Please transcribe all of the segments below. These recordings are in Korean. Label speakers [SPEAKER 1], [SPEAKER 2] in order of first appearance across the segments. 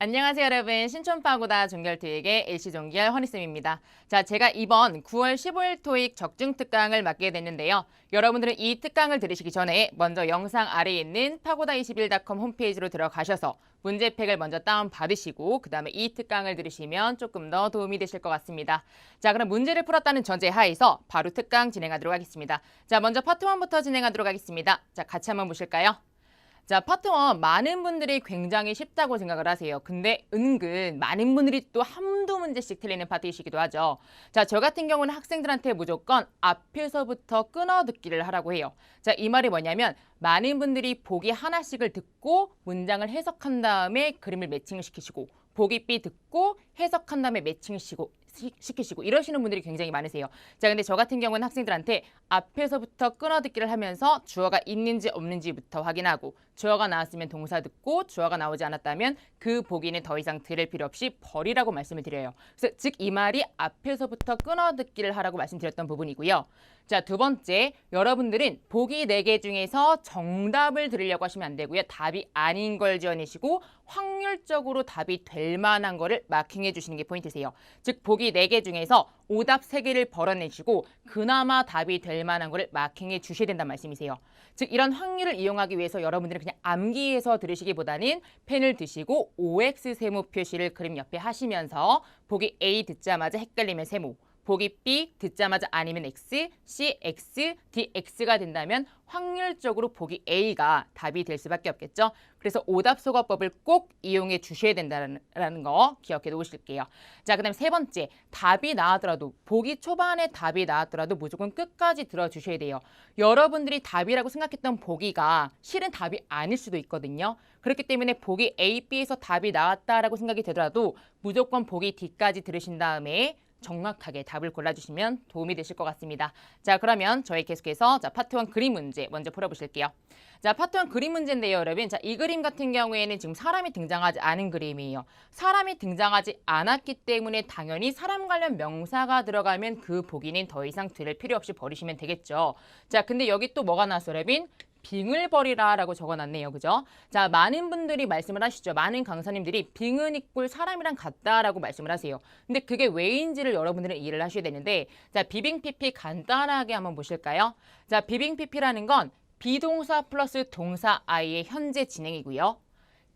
[SPEAKER 1] 안녕하세요, 여러분. 신촌파고다 종결토익의 일시종결 허니쌤입니다. 자, 제가 이번 9월 15일 토익 적중특강을 맡게 됐는데요. 여러분들은 이 특강을 들으시기 전에 먼저 영상 아래에 있는 pagoda21.com 홈페이지로 들어가셔서 문제팩을 먼저 다운받으시고 그 다음에 이 특강을 들으시면 조금 더 도움이 되실 것 같습니다. 자, 그럼 문제를 풀었다는 전제 하에서 바로 특강 진행하도록 하겠습니다. 자, 먼저 파트 1부터 진행하도록 하겠습니다. 자, 같이 한번 보실까요? 자, 파트 1 많은 분들이 굉장히 쉽다고 생각을 하세요. 근데 은근 많은 분들이 또 한두 문제씩 틀리는 파트이시기도 하죠. 자, 저 같은 경우는 학생들한테 무조건 앞에서부터 끊어 듣기를 하라고 해요. 자, 이 말이 뭐냐면 많은 분들이 보기 하나씩을 듣고 문장을 해석한 다음에 그림을 매칭을 시키시고 보기 B 듣고 해석한 다음에 매칭을 시키시고 이러시는 분들이 굉장히 많으세요. 자, 근데 저 같은 경우는 학생들한테 앞에서부터 끊어듣기를 하면서 주어가 있는지 없는지부터 확인하고 주어가 나왔으면 동사 듣고 주어가 나오지 않았다면 그 보기는 더 이상 들을 필요 없이 버리라고 말씀을 드려요. 그래서 즉 이 말이 앞에서부터 끊어듣기를 하라고 말씀드렸던 부분이고요. 자, 두 번째, 여러분들은 보기 4개 중에서 정답을 들으려고 하시면 안 되고요. 답이 아닌 걸 지어내시고 확률적으로 답이 될 만한 거를 마킹해 주시는 게 포인트세요. 즉 보기 4개 중에서 오답 3개를 벌어내시고 그나마 답이 될 만한 거를 마킹해 주셔야 된다는 말씀이세요. 즉 이런 확률을 이용하기 위해서 여러분들은 그냥 암기해서 들으시기보다는 펜을 드시고 OX 세모 표시를 그림 옆에 하시면서 보기 A 듣자마자 헷갈리면 세모, 보기 B 듣자마자 아니면 X, C, X, D, X가 된다면 확률적으로 보기 A가 답이 될 수밖에 없겠죠. 그래서 오답소거법을 꼭 이용해 주셔야 된다는 거 기억해 놓으실게요. 자, 그 다음에 세 번째, 답이 나왔더라도 보기 초반에 답이 나왔더라도 무조건 끝까지 들어주셔야 돼요. 여러분들이 답이라고 생각했던 보기가 실은 답이 아닐 수도 있거든요. 그렇기 때문에 보기 A, B에서 답이 나왔다라고 생각이 되더라도 무조건 보기 D까지 들으신 다음에 정확하게 답을 골라주시면 도움이 되실 것 같습니다. 자, 그러면 저희 계속해서 파트 1 그림 문제 먼저 풀어보실게요. 자, 파트 1 그림 문제인데요, 여러분. 자, 이 그림 같은 경우에는 지금 사람이 등장하지 않은 그림이에요. 사람이 등장하지 않았기 때문에 당연히 사람 관련 명사가 들어가면 그 보기는 더 이상 들을 필요 없이 버리시면 되겠죠. 자, 근데 여기 또 뭐가 나왔어, 여러분? 빙을 버리라 라고 적어놨네요. 그죠? 자, 많은 분들이 말씀을 하시죠. 많은 강사님들이 빙은 이꼴 사람이랑 같다라고 말씀을 하세요. 근데 그게 왜인지를 여러분들은 이해를 하셔야 되는데, 자, 비빙 PP 간단하게 한번 보실까요? 자, 비빙 PP라는 건 비동사 플러스 동사 I의 현재 진행이고요.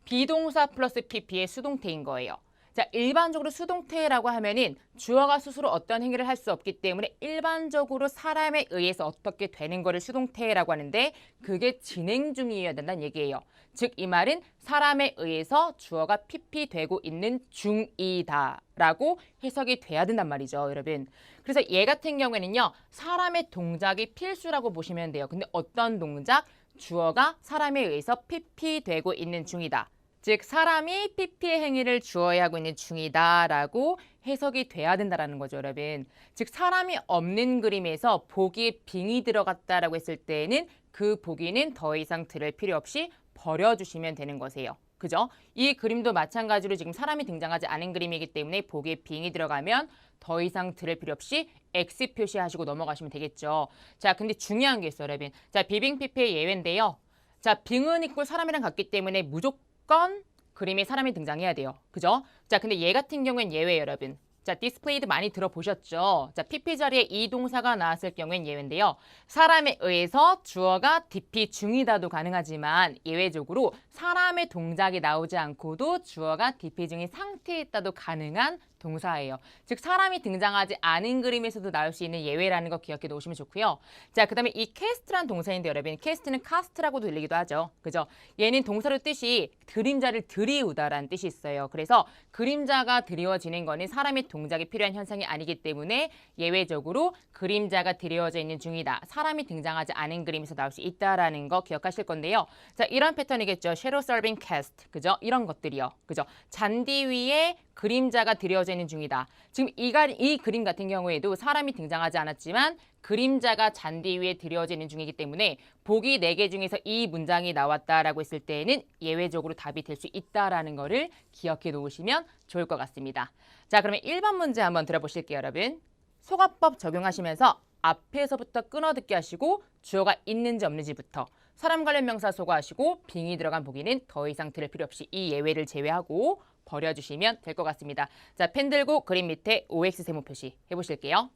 [SPEAKER 1] 비동사 플러스 PP의 수동태인 거예요. 자, 일반적으로 수동태라고 하면은 주어가 스스로 어떤 행위를 할 수 없기 때문에 일반적으로 사람에 의해서 어떻게 되는 거를 수동태라고 하는데 그게 진행 중이어야 된다는 얘기예요. 즉, 이 말은 사람에 의해서 주어가 PP되고 있는 중이다라고 해석이 돼야 된단 말이죠, 여러분. 그래서 얘 같은 경우에는요, 사람의 동작이 필수라고 보시면 돼요. 근데 어떤 동작? 주어가 사람에 의해서 PP되고 있는 중이다. 즉 사람이 PP의 행위를 주어야 하고 있는 중이다라고 해석이 돼야 된다는 거죠, 여러분. 즉 사람이 없는 그림에서 보기에 빙이 들어갔다라고 했을 때는 그 보기는 더 이상 들을 필요 없이 버려주시면 되는 거세요. 그죠? 이 그림도 마찬가지로 지금 사람이 등장하지 않은 그림이기 때문에 보기에 빙이 들어가면 더 이상 들을 필요 없이 X 표시하시고 넘어가시면 되겠죠. 자, 근데 중요한 게 있어요, 여러분. 자, 비빙 PP의 예외인데요. 자, 빙은 이꼴 사람이랑 같기 때문에 무조건 그림에 사람이 등장해야 돼요. 그죠? 자, 근데 얘 같은 경우엔 예외예요, 여러분. 자, displayed 많이 들어보셨죠? 자, PP 자리에 이 동사가 나왔을 경우엔 예외인데요. 사람에 의해서 주어가 DP 중이다도 가능하지만 예외적으로 사람의 동작이 나오지 않고도 주어가 DP 중인 상태에 있다도 가능한 동사예요. 즉 사람이 등장하지 않은 그림에서도 나올 수 있는 예외라는 거 기억해 놓으시면 좋고요. 자, 그다음에 이 캐스트란 동사인데 여러분, 캐스트는 카스트라고도 들리기도 하죠. 그죠? 얘는 동사로 뜻이 그림자를 들이우다라는 뜻이 있어요. 그래서 그림자가 드리워지는 거는 사람의 동작이 필요한 현상이 아니기 때문에 예외적으로 그림자가 드리워져 있는 중이다. 사람이 등장하지 않은 그림에서 나올 수 있다라는 거 기억하실 건데요. 자, 이런 패턴이겠죠. Shadow serving cast. 그죠? 이런 것들이요. 그죠? 잔디 위에 그림자가 드리워져 있는 중이다. 지금 이 그림 같은 경우에도 사람이 등장하지 않았지만 그림자가 잔디 위에 드리워져 있는 중이기 때문에 보기 4개 중에서 이 문장이 나왔다라고 했을 때에는 예외적으로 답이 될 수 있다라는 거를 기억해 놓으시면 좋을 것 같습니다. 자, 그러면 1번 문제 한번 들어보실게요, 여러분. 소가법 적용하시면서 앞에서부터 끊어듣게 하시고 주어가 있는지 없는지부터 사람 관련 명사 소거하시고 빙이 들어간 보기는 더 이상 들을 필요 없이 이 예외를 제외하고 버려주시면 될 것 같습니다. 자, 펜 들고 그림 밑에 OX 세모 표시 해보실게요.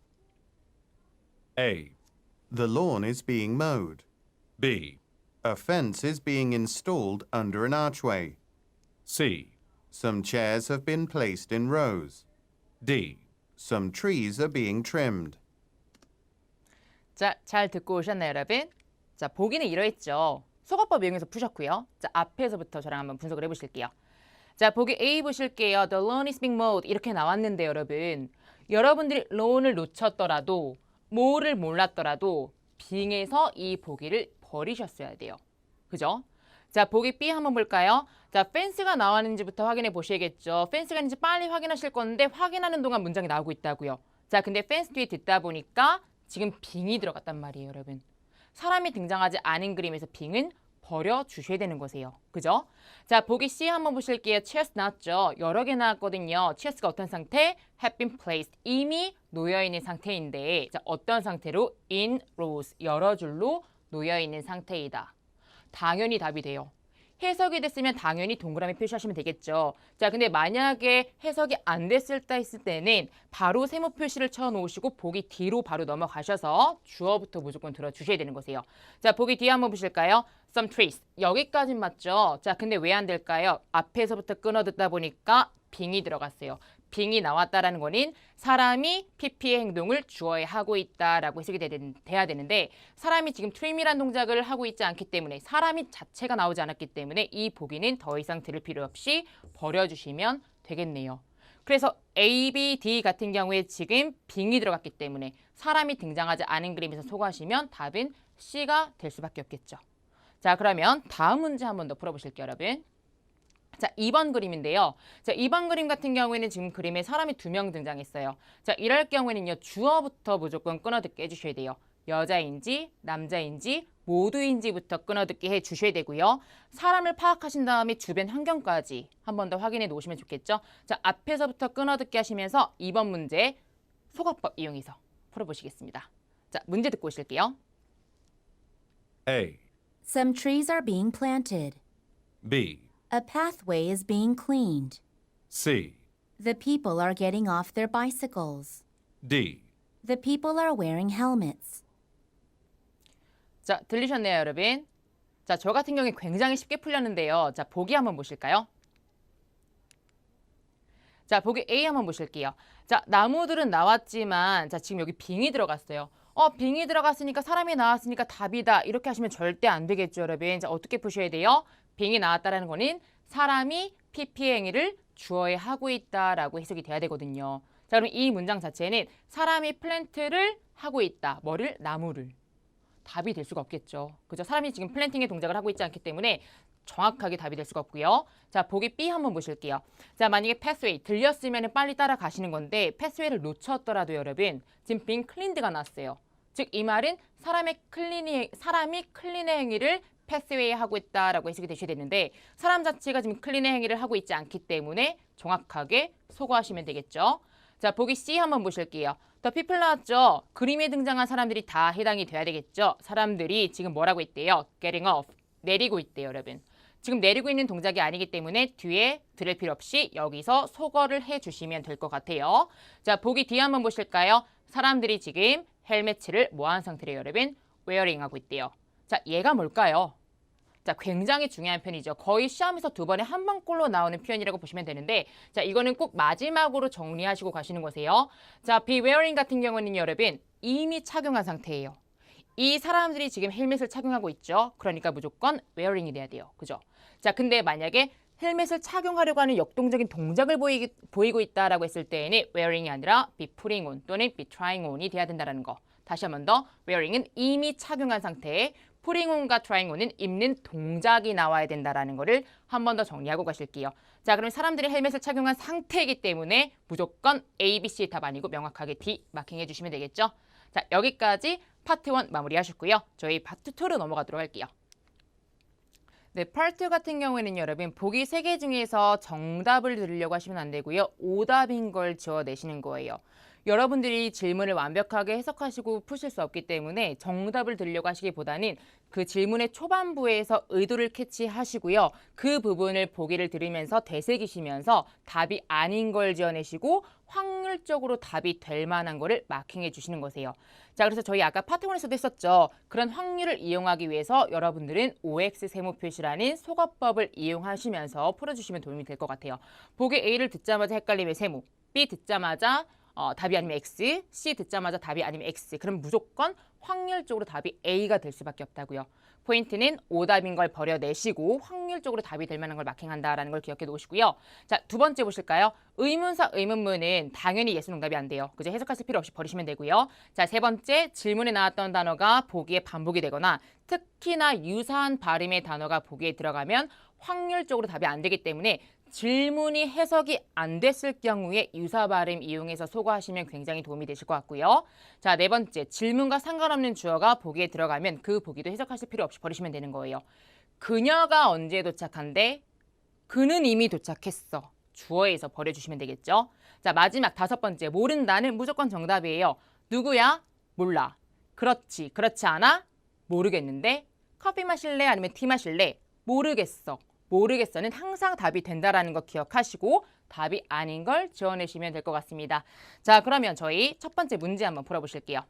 [SPEAKER 2] A.
[SPEAKER 3] The lawn is being mowed.
[SPEAKER 2] B.
[SPEAKER 3] A fence is being installed under an archway.
[SPEAKER 2] C.
[SPEAKER 3] Some chairs have been placed in rows.
[SPEAKER 2] D.
[SPEAKER 3] Some trees are being trimmed.
[SPEAKER 1] 자, 잘 듣고 오셨나요, 여러분? 자, 보기는 이러했죠. 소거법 이용해서 푸셨고요. 자, 앞에서부터 저랑 한번 분석을 해보실게요. 자, 보기 A 보실게요. The lawn is being mowed 이렇게 나왔는데 여러분, 여러분들이 lawn을 놓쳤더라도 뭐를 몰랐더라도 being에서 이 보기를 버리셨어야 돼요. 그죠? 자, 보기 B 한번 볼까요? 자, 펜스가 나왔는지부터 확인해 보셔야겠죠. 펜스가 있는지 빨리 확인하실 건데 확인하는 동안 문장이 나오고 있다고요. 자, 근데 펜스 뒤에 듣다 보니까 지금 빙이 들어갔단 말이에요, 여러분. 사람이 등장하지 않은 그림에서 빙은 버려주셔야 되는 거세요. 그죠? 자, 보기 C 한번 보실게요. chairs 나왔죠? 여러 개 나왔거든요. chairs가 어떤 상태? have been placed. 이미 놓여있는 상태인데 자, 어떤 상태로? in rows. 여러 줄로 놓여있는 상태이다. 당연히 답이 돼요. 해석이 됐으면 당연히 동그라미 표시하시면 되겠죠. 자, 근데 만약에 해석이 안 됐을 때 있을 때는 바로 세모 표시를 쳐놓으시고 보기 D로 바로 넘어가셔서 주어부터 무조건 들어주셔야 되는 거세요. 자, 보기 D 한번 보실까요? Some trees. 여기까진 맞죠? 자, 근데 왜 안 될까요? 앞에서부터 끊어 듣다 보니까 빙이 들어갔어요. 빙이 나왔다라는 거는 사람이 PP의 행동을 주어에 하고 있다라고 해석이 돼야 되는데 사람이 지금 trim이라는 동작을 하고 있지 않기 때문에 사람이 자체가 나오지 않았기 때문에 이 보기는 더 이상 들을 필요 없이 버려주시면 되겠네요. 그래서 A, B, D 같은 경우에 지금 빙이 들어갔기 때문에 사람이 등장하지 않은 그림에서 소거하시면 답은 C가 될 수밖에 없겠죠. 자, 그러면 다음 문제 한 번 더 풀어보실게요, 여러분. 자, 2번 그림인데요. 자, 2번 그림 같은 경우에는 지금 그림에 사람이 2명 등장했어요. 자, 이럴 경우에는요. 주어부터 무조건 끊어듣게 해주셔야 돼요. 여자인지 남자인지 모두인지부터 끊어듣게 해주셔야 되고요. 사람을 파악하신 다음에 주변 환경까지 한 번 더 확인해 놓으시면 좋겠죠. 자, 앞에서부터 끊어듣게 하시면서 2번 문제 소거법 이용해서 풀어보시겠습니다. 자, 문제 듣고 오실게요.
[SPEAKER 2] A.
[SPEAKER 4] Some trees are being planted.
[SPEAKER 2] B.
[SPEAKER 4] A pathway is being cleaned.
[SPEAKER 2] C.
[SPEAKER 4] The people are getting off their bicycles.
[SPEAKER 2] D.
[SPEAKER 4] The people are wearing helmets.
[SPEAKER 1] 자, 들리셨네요, 여러분? 자, 저 같은 경우에 굉장히 쉽게 풀렸는데요. 자, 보기 한번 보실까요? 자, 보기 A 한번 보실게요. 자, 나무들은 나왔지만 자, 지금 여기 빙이 들어갔어요. 빙이 들어갔으니까 사람이 나왔으니까 답이다. 이렇게 하시면 절대 안 되겠죠, 여러분. 자, 어떻게 푸셔야 돼요? 빙이 나왔다는 거는 사람이 PP 행위를 주어에 하고 있다라고 해석이 돼야 되거든요. 자, 그럼 이 문장 자체는 사람이 플랜트를 하고 있다. 뭐를? 나무를. 답이 될 수가 없겠죠. 그죠? 사람이 지금 플랜팅의 동작을 하고 있지 않기 때문에 정확하게 답이 될 수가 없고요. 자, 보기 B 한번 보실게요. 자, 만약에 패스웨이 들렸으면 빨리 따라가시는 건데 패스웨이를 놓쳤더라도 여러분 지금 being cleaned가 났어요. 즉 이 말은 사람이 클린의 행위를 패스웨이 하고 있다라고 해석이 되셔야 되는데 사람 자체가 지금 클린의 행위를 하고 있지 않기 때문에 정확하게 소거하시면 되겠죠. 자, 보기 C 한번 보실게요. The people 나왔죠. 그림에 등장한 사람들이 다 해당이 돼야 되겠죠. 사람들이 지금 뭐라고 있대요? Getting off. 내리고 있대요, 여러분. 지금 내리고 있는 동작이 아니기 때문에 뒤에 들을 필요 없이 여기서 소거를 해주시면 될 것 같아요. 자, 보기 D 한번 보실까요? 사람들이 지금 헬멧을 뭐한 상태래요, 여러분? wearing 하고 있대요. 자, 얘가 뭘까요? 자, 굉장히 중요한 표현이죠. 거의 시험에서 2번에 한 번꼴로 나오는 표현이라고 보시면 되는데 자, 이거는 꼭 마지막으로 정리하시고 가시는 거세요. 자, be wearing 같은 경우는 여러분 이미 착용한 상태예요. 이 사람들이 지금 헬멧을 착용하고 있죠. 그러니까 무조건 wearing이 돼야 돼요. 그죠? 자, 근데 만약에 헬멧을 착용하려고 하는 역동적인 동작을 보이고 있다라고 했을 때에는 wearing이 아니라 be putting on 또는 be trying on이 돼야 된다는 거. 다시 한 번 더 wearing은 이미 착용한 상태에 putting on과 trying on은 입는 동작이 나와야 된다라는 거를 한 번 더 정리하고 가실게요. 자, 그럼 사람들이 헬멧을 착용한 상태이기 때문에 무조건 A, B, C 답 아니고 명확하게 D 마킹해 주시면 되겠죠. 자, 여기까지 파트 1 마무리하셨고요. 저희 파트 2로 넘어가도록 할게요. 네, 파트 2 같은 경우에는 여러분 보기 3개 중에서 정답을 들으려고 하시면 안 되고요. 오답인 걸 지워내시는 거예요. 여러분들이 질문을 완벽하게 해석하시고 푸실 수 없기 때문에 정답을 들으려고 하시기보다는 그 질문의 초반부에서 의도를 캐치하시고요. 그 부분을 보기를 들으면서 되새기시면서 답이 아닌 걸 지어내시고 확률적으로 답이 될 만한 거를 마킹해 주시는 거세요. 자, 그래서 저희 아까 파트 1에서도 했었죠. 그런 확률을 이용하기 위해서 여러분들은 OX 세모 표시라는 소거법을 이용하시면서 풀어주시면 도움이 될 것 같아요. 보기 A를 듣자마자 헷갈림의 세모, B 듣자마자 답이 아니면 X, C 듣자마자 답이 아니면 X. 그럼 무조건 확률적으로 답이 A가 될 수밖에 없다고요. 포인트는 오답인 걸 버려내시고 확률적으로 답이 될 만한 걸 마킹한다라는 걸 기억해 놓으시고요. 자, 두 번째 보실까요? 의문사, 의문문은 당연히 예스 응답이 안 돼요. 그죠? 해석하실 필요 없이 버리시면 되고요. 자, 세 번째 질문에 나왔던 단어가 보기에 반복이 되거나 특히나 유사한 발음의 단어가 보기에 들어가면 확률적으로 답이 안 되기 때문에 질문이 해석이 안 됐을 경우에 유사 발음 이용해서 소거하시면 굉장히 도움이 되실 것 같고요. 자, 네 번째, 질문과 상관없는 주어가 보기에 들어가면 그 보기도 해석하실 필요 없이 버리시면 되는 거예요. 그녀가 언제 도착한대? 그는 이미 도착했어. 주어에서 버려주시면 되겠죠. 자, 마지막 다섯 번째, 모른다는 무조건 정답이에요. 누구야? 몰라. 그렇지, 그렇지 않아? 모르겠는데? 커피 마실래? 아니면 티 마실래? 모르겠어. 모르겠어는 항상 답이 된다라는 거 기억하시고 답이 아닌 걸 지어내시면 될 것 같습니다. 자, 그러면 저희 첫 번째 문제 한번 풀어보실게요.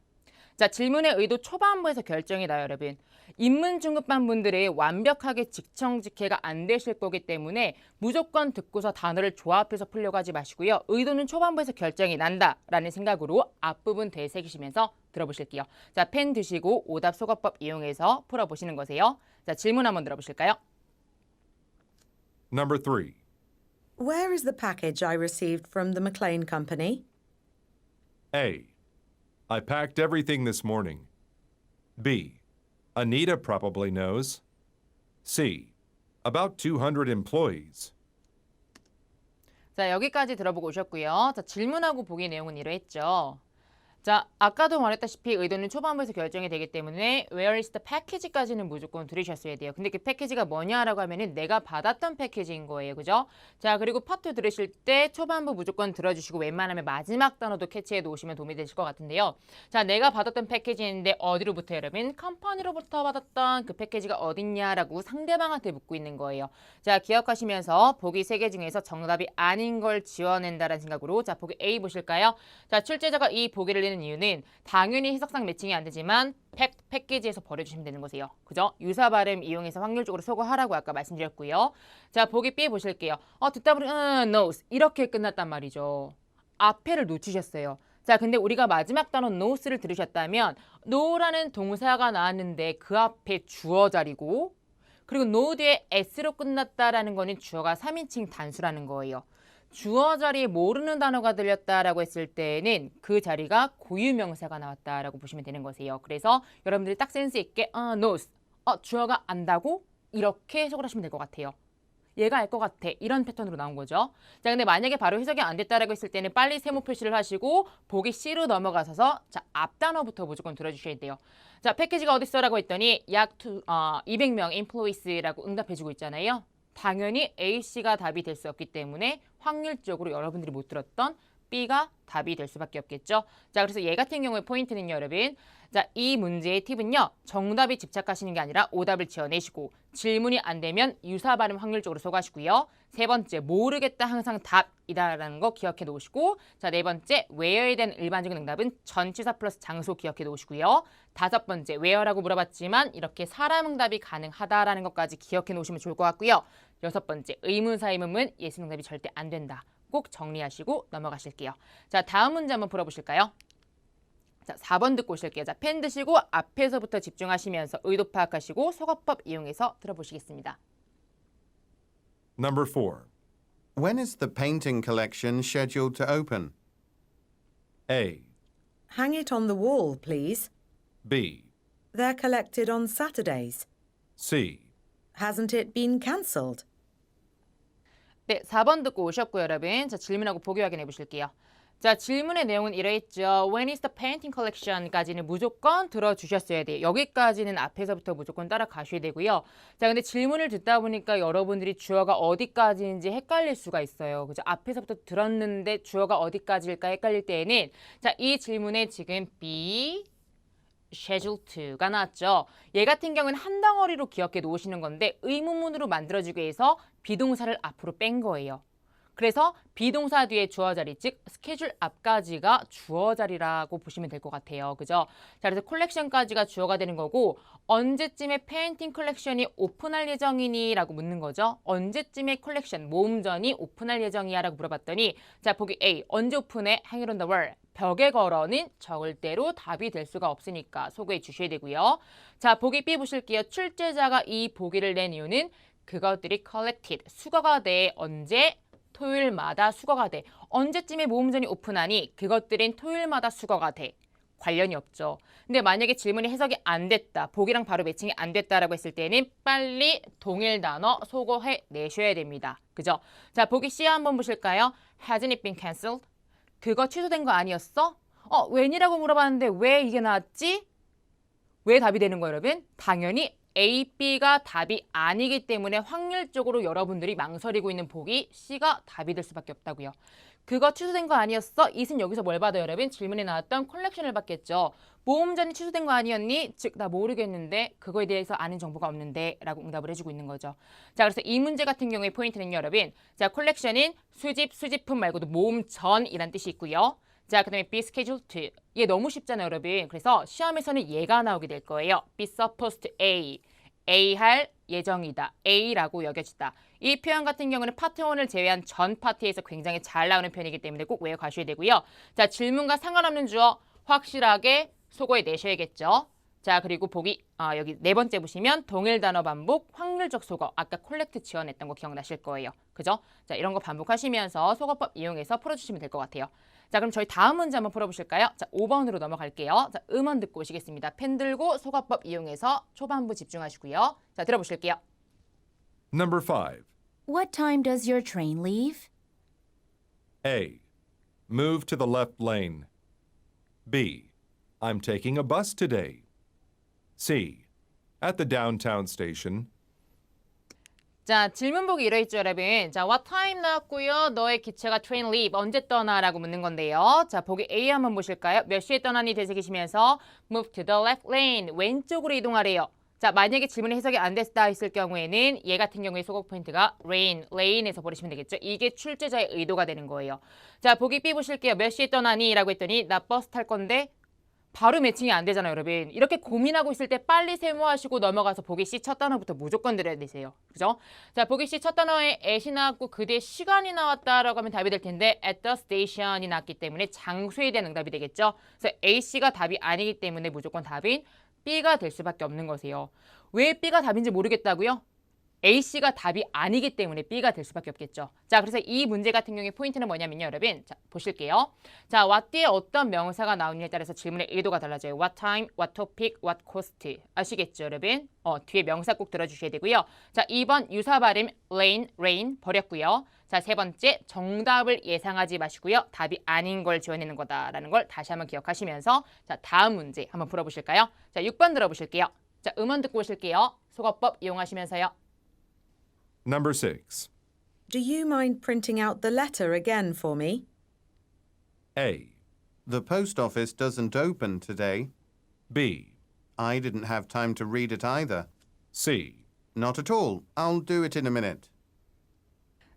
[SPEAKER 1] 자, 질문의 의도 초반부에서 결정이 나요, 여러분. 인문 중급반 분들은 완벽하게 직청직해가 안 되실 거기 때문에 무조건 듣고서 단어를 조합해서 풀려고 하지 마시고요. 의도는 초반부에서 결정이 난다라는 생각으로 앞부분 되새기시면서 들어보실게요. 자, 펜 드시고 오답 소거법 이용해서 풀어보시는 거세요. 자, 질문 한번 들어보실까요?
[SPEAKER 2] Number 3.
[SPEAKER 5] Where is the package I received from the McLean Company?
[SPEAKER 2] A. I packed everything this morning. B. Anita probably knows. C. About 200 employees.
[SPEAKER 1] 자, 여기까지 들어보고 오셨고요. 자, 질문하고 보기 내용은 이러했죠. 자, 아까도 말했다시피 의도는 초반부에서 결정이 되기 때문에 Where is the package까지는 무조건 들으셨어야 돼요. 근데 그 패키지가 뭐냐라고 하면은 내가 받았던 패키지인 거예요. 그죠? 자, 그리고 파트 들으실 때 초반부 무조건 들어주시고 웬만하면 마지막 단어도 캐치해 놓으시면 도움이 되실 것 같은데요. 자, 내가 받았던 패키지인데 어디로부터 여러분? 컴퍼니로부터 받았던 그 패키지가 어딨냐라고 상대방한테 묻고 있는 거예요. 자, 기억하시면서 보기 3개 중에서 정답이 아닌 걸 지워낸다는 생각으로 자, 보기 A 보실까요? 자, 출제자가 이 보기를 내는 이유는 당연히 해석상 매칭이 안 되지만 패키지에서 버려주시면 되는 거세요. 그죠? 유사 발음 이용해서 확률적으로 소거하라고 아까 말씀드렸고요. 자, 보기 B 보실게요. 듣다 보니 knows 이렇게 끝났단 말이죠. 앞에를 놓치셨어요. 자, 근데 우리가 마지막 단어 knows를 들으셨다면 know라는 동사가 나왔는데 그 앞에 주어 자리고 그리고 know 뒤에 s로 끝났다라는 거는 주어가 3인칭 단수라는 거예요. 주어 자리에 모르는 단어가 들렸다라고 했을 때는 그 자리가 고유명사가 나왔다라고 보시면 되는 거세요. 그래서 여러분들이 딱 센스 있게 knows, 주어가 안다고 이렇게 해석을 하시면 될 것 같아요. 얘가 알 것 같아. 이런 패턴으로 나온 거죠. 자, 근데 만약에 바로 해석이 안 됐다라고 했을 때는 빨리 세모 표시를 하시고 보기 C로 넘어가셔서 자, 앞 단어부터 무조건 들어주셔야 돼요. 자, 패키지가 어딨어라고 했더니 약 200명 employees라고 응답해주고 있잖아요. 당연히 A씨가 답이 될 수 없기 때문에 확률적으로 여러분들이 못 들었던 B가 답이 될 수밖에 없겠죠. 자, 그래서 얘 같은 경우에 포인트는요, 여러분. 자, 이 문제의 팁은요. 정답에 집착하시는 게 아니라 오답을 지어내시고 질문이 안 되면 유사 발음 확률적으로 소거하시고요. 세 번째, 모르겠다 항상 답이다라는 거 기억해 놓으시고 자, 네 번째, where에 대한 일반적인 응답은 전치사 플러스 장소 기억해 놓으시고요. 다섯 번째, where라고 물어봤지만 이렇게 사람 응답이 가능하다라는 것까지 기억해 놓으시면 좋을 것 같고요. 여섯 번째, 의문사 의문문 예스 응답이 절대 안 된다. 꼭 정리하시고 넘어가실게요. 자, 다음 문제 한번 풀어보실까요? 자, 4번 듣고 오실게요. 자, 펜 드시고 앞에서부터 집중하시면서 의도 파악하시고 소거법 이용해서 들어보시겠습니다.
[SPEAKER 2] Number 4.
[SPEAKER 3] When is the painting collection scheduled to open?
[SPEAKER 2] A.
[SPEAKER 5] Hang it on the wall, please.
[SPEAKER 2] B.
[SPEAKER 5] They're collected on Saturdays.
[SPEAKER 2] C.
[SPEAKER 5] Hasn't it been cancelled?
[SPEAKER 1] 네, 4번 듣고 오셨고요, 여러분. 자, 질문하고 보기 확인해 보실게요. 자, 질문의 내용은 이러했죠. When is the painting collection까지는 무조건 들어주셨어야 돼요. 여기까지는 앞에서부터 무조건 따라가셔야 되고요. 자, 근데 질문을 듣다 보니까 여러분들이 주어가 어디까지인지 헷갈릴 수가 있어요. 그죠? 앞에서부터 들었는데 주어가 어디까지일까 헷갈릴 때에는 자, 이 질문에 지금 be schedule to가 나왔죠. 얘 같은 경우는 한 덩어리로 기억해 놓으시는 건데 의문문으로 만들어주기 위해서 비동사를 앞으로 뺀 거예요. 그래서 비동사 뒤에 주어 자리, 즉 스케줄 앞까지가 주어 자리라고 보시면 될 것 같아요. 그죠? 자, 그래서 콜렉션까지가 주어가 되는 거고 언제쯤에 페인팅 컬렉션이 오픈할 예정이니? 라고 묻는 거죠. 언제쯤에 컬렉션, 모음전이 오픈할 예정이야? 라고 물어봤더니 자, 보기 A, 언제 오픈해? Hang it on the wall. 벽에 걸어는 절대로 답이 될 수가 없으니까 소개해 주셔야 되고요. 자, 보기 B 보실게요. 출제자가 이 보기를 낸 이유는 그것들이 collected, 수거가 돼. 언제? 토요일마다 수거가 돼. 언제쯤에 모음전이 오픈하니 그것들은 토요일마다 수거가 돼. 관련이 없죠. 근데 만약에 질문이 해석이 안 됐다. 보기랑 바로 매칭이 안 됐다라고 했을 때는 빨리 동일 단어 소거해 내셔야 됩니다. 그죠? 자, 보기 C 한번 보실까요? Hasn't it been cancelled? 그거 취소된 거 아니었어? when이라고 물어봤는데 왜 이게 나왔지? 왜 답이 되는 거예요, 여러분? 당연히 A, B가 답이 아니기 때문에 확률적으로 여러분들이 망설이고 있는 보기 C가 답이 될 수밖에 없다고요. 그거 취소된 거 아니었어? it은 여기서 뭘 받아요, 여러분? 질문에 나왔던 컬렉션을 받겠죠. 모음전이 취소된 거 아니었니? 즉, 나 모르겠는데 그거에 대해서 아는 정보가 없는데 라고 응답을 해주고 있는 거죠. 자, 그래서 이 문제 같은 경우의 포인트는요, 여러분. 자, 컬렉션은 수집, 수집품 말고도 모음전이란 뜻이 있고요. 자, 그 다음에 be scheduled to. 얘 너무 쉽잖아요, 여러분. 그래서 시험에서는 얘가 나오게 될 거예요. be supposed to A. A 할 예정이다. A라고 여겨지다. 이 표현 같은 경우는 파트 1을 제외한 전 파트에서 굉장히 잘 나오는 표현이기 때문에 꼭 외워가셔야 되고요. 자, 질문과 상관없는 주어 확실하게 소거해 내셔야겠죠. 자, 그리고 보기 여기 네 번째 보시면 동일 단어 반복, 확률적 소거. 아까 콜렉트 지원했던 거 기억나실 거예요. 그죠? 자, 이런 거 반복하시면서 소거법 이용해서 풀어주시면 될 것 같아요. 자, 그럼 저희 다음 문제 한번 풀어보실까요? 자, 5번으로 넘어갈게요. 자, 음원 듣고 오시겠습니다. 펜 들고 소거법 이용해서 초반부 집중하시고요. 자, 들어보실게요.
[SPEAKER 2] Number 5.
[SPEAKER 4] What time does your train leave?
[SPEAKER 2] A. Move to the left lane. B. I'm taking a bus today. C. At the downtown station.
[SPEAKER 1] 자, 질문 보기 이러했죠, 여러분. 자, what time 나왔고요. 너의 기차가 train leave, 언제 떠나라고 묻는 건데요. 자, 보기 A 한번 보실까요? 몇 시에 떠나니 되새기시면서 move to the left lane, 왼쪽으로 이동하래요. 자, 만약에 질문이 해석이 안 됐다 했을 경우에는 얘 같은 경우에 소거 포인트가 lane에서 버리시면 되겠죠. 이게 출제자의 의도가 되는 거예요. 자, 보기 B 보실게요. 몇 시에 떠나니? 라고 했더니 나 버스 탈 건데 바로 매칭이 안 되잖아요, 여러분. 이렇게 고민하고 있을 때 빨리 세모하시고 넘어가서 보기 C 첫 단어부터 무조건 들어야 되세요. 그죠? 자, 보기 C 첫 단어에 at이 나왔고 그 뒤에 시간이 나왔다라고 하면 답이 될 텐데 at the station이 나왔기 때문에 장소에 대한 응답이 되겠죠. 그래서 A, C가 답이 아니기 때문에 무조건 답인 B가 될 수밖에 없는 거세요. 왜 B가 답인지 모르겠다고요? A씨가 답이 아니기 때문에 B가 될 수밖에 없겠죠. 자, 그래서 이 문제 같은 경우에 포인트는 뭐냐면요, 여러분. 자, 보실게요. 자, what 뒤에 어떤 명사가 나오느냐에 따라서 질문의 의도가 달라져요. What time, what topic, what cost. 아시겠죠, 여러분? 뒤에 명사 꼭 들어주셔야 되고요. 자, 2번 유사 발음 rain 버렸고요. 자, 세 번째 정답을 예상하지 마시고요. 답이 아닌 걸 지원하는 거다라는 걸 다시 한번 기억하시면서 자, 다음 문제 한번 풀어보실까요? 자, 6번 들어보실게요. 자, 음원 듣고 오실게요. 소거법 이용하시면서요.
[SPEAKER 2] Number 6.
[SPEAKER 5] Do you mind printing out the letter again for me?
[SPEAKER 2] A.
[SPEAKER 3] The post office doesn't open today.
[SPEAKER 2] B.
[SPEAKER 3] I didn't have time to read it either.
[SPEAKER 2] C.
[SPEAKER 3] Not at all. I'll do it in a minute.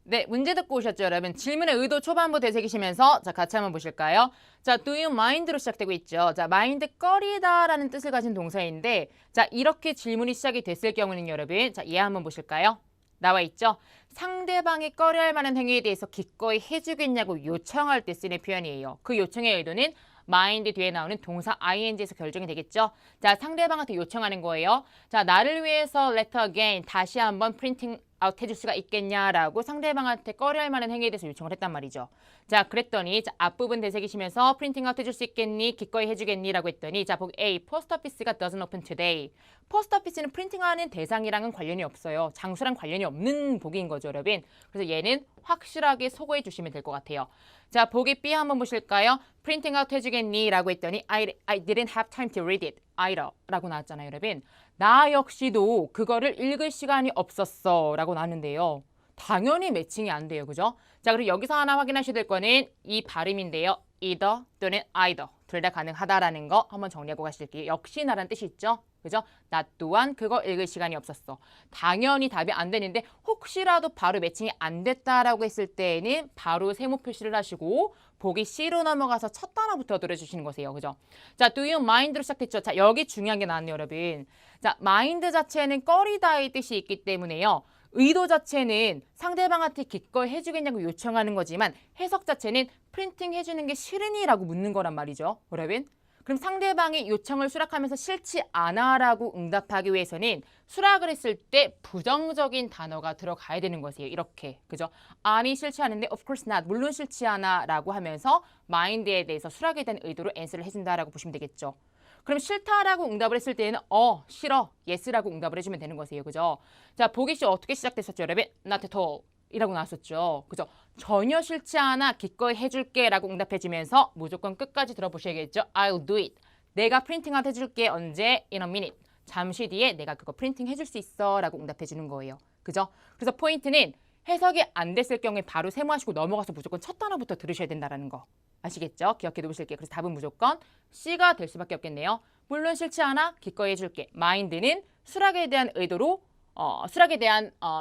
[SPEAKER 1] 네, 문제 듣고 오셨죠, 여러분? 질문의 의도 초반부 되새기시면서 자, 같이 한번 보실까요? 자, do you mind로 시작되고 있죠. 자, mind 꺼리다라는 뜻을 가진 동사인데 자, 이렇게 질문이 시작이 됐을 경우는 여러분, 자, 얘 한번 보실까요? 나와 있죠. 상대방이 꺼려할 만한 행위에 대해서 기꺼이 해주겠냐고 요청할 때 쓰는 표현이에요. 그 요청의 의도는 mind 뒤에 나오는 동사 ing에서 결정이 되겠죠. 자, 상대방한테 요청하는 거예요. 자, 나를 위해서 letter again 다시 한번 printing out 해줄 수가 있겠냐라고 상대방한테 꺼려할 만한 행위에 대해서 요청을 했단 말이죠. 자, 그랬더니 자, 앞부분 되새기시면서 printing out 해줄 수 있겠니? 기꺼이 해주겠니? 라고 했더니 자, 보기 A, post office가 doesn't open today. 포스트오피스는 프린팅하는 대상이랑은 관련이 없어요. 장소랑 관련이 없는 보기인 거죠, 여러분. 그래서 얘는 확실하게 소거해 주시면 될 것 같아요. 자, 보기 B 한번 보실까요? 프린팅 아웃 해주겠니? 라고 했더니 I didn't have time to read it either 라고 나왔잖아요, 여러분. 나 역시도 그거를 읽을 시간이 없었어 라고 나왔는데요. 당연히 매칭이 안 돼요, 그죠? 자, 그리고 여기서 하나 확인하셔야 될 거는 이 발음인데요. either 또는 either 둘 다 가능하다라는 거 한번 정리하고 가실게요. 역시나라는 뜻이 있죠? 그죠? 나 또한 그거 읽을 시간이 없었어. 당연히 답이 안 되는데 혹시라도 바로 매칭이 안 됐다라고 했을 때는 바로 세모 표시를 하시고 보기 C로 넘어가서 첫 단어부터 들어주시는 거세요. 그죠? 자, do you mind로 시작됐죠? 자, 여기 중요한 게 나왔네요, 여러분. 자, mind 자체는 꺼리다의 뜻이 있기 때문에요. 의도 자체는 상대방한테 기꺼이 해주겠냐고 요청하는 거지만 해석 자체는 프린팅 해주는 게 싫으니라고 묻는 거란 말이죠. 여러분. 그럼 상대방이 요청을 수락하면서 싫지 않아라고 응답하기 위해서는 수락을 했을 때 부정적인 단어가 들어가야 되는 것이에요. 이렇게. 그죠? 아니 싫지 않은데 of course not. 물론 싫지 않아 라고 하면서 mind에 대해서 수락에 대한 의도로 answer를 해준다라고 보시면 되겠죠. 그럼 싫다라고 응답을 했을 때는 싫어, yes라고 응답을 해주면 되는 것이에요. 그죠? 자, 보기 씨 어떻게 시작됐었죠, 여러분? not at all 이라고 나왔었죠. 그죠? 전혀 싫지 않아, 기꺼이 해줄게 라고 응답해주면서 무조건 끝까지 들어보셔야겠죠. I'll do it. 내가 프린팅아웃 해줄게. 언제? In a minute. 잠시 뒤에 내가 그거 프린팅 해줄 수 있어 라고 응답해주는 거예요. 그죠? 그래서 포인트는 해석이 안 됐을 경우에 바로 세모하시고 넘어가서 무조건 첫 단어부터 들으셔야 된다는 거. 아시겠죠? 기억해 두실게요. 그래서 답은 무조건 C가 될 수밖에 없겠네요. 물론 싫지 않아, 기꺼이 해줄게. mind는 수락에 대한 의도로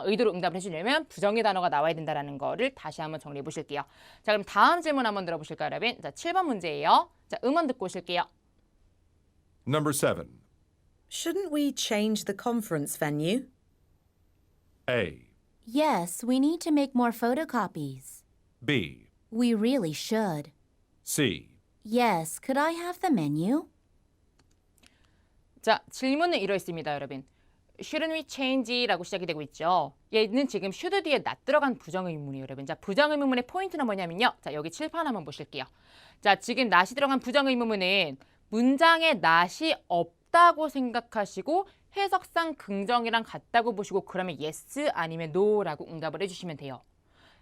[SPEAKER 1] 의도로 응답을 해주려면 부정의 단어가 나와야 된다는 거를 다시 한번 정리해 보실게요. 자, 그럼 다음 질문 한번 들어보실까요, 여러분? 자, 7번 문제예요. 자, 음원 듣고 오실게요.
[SPEAKER 2] Number 7.
[SPEAKER 5] Shouldn't we change the conference venue?
[SPEAKER 2] A.
[SPEAKER 4] Yes, we need to make more photocopies.
[SPEAKER 2] B.
[SPEAKER 4] We really should.
[SPEAKER 2] C.
[SPEAKER 4] Yes, could I have the menu?
[SPEAKER 1] 자, 질문은 이러했습니다, 여러분. Shouldn't we change라고 시작이 되고 있죠. 얘는 지금 should 뒤에 not 들어간 부정의문이에요, 여러분. 자, 부정의문의 포인트는 뭐냐면요. 자, 여기 칠판 한번 보실게요. 자, 지금 not이 들어간 부정의문은 문장에 not이 없다고 생각하시고 해석상 긍정이랑 같다고 보시고 그러면 yes 아니면 no라고 응답을 해주시면 돼요.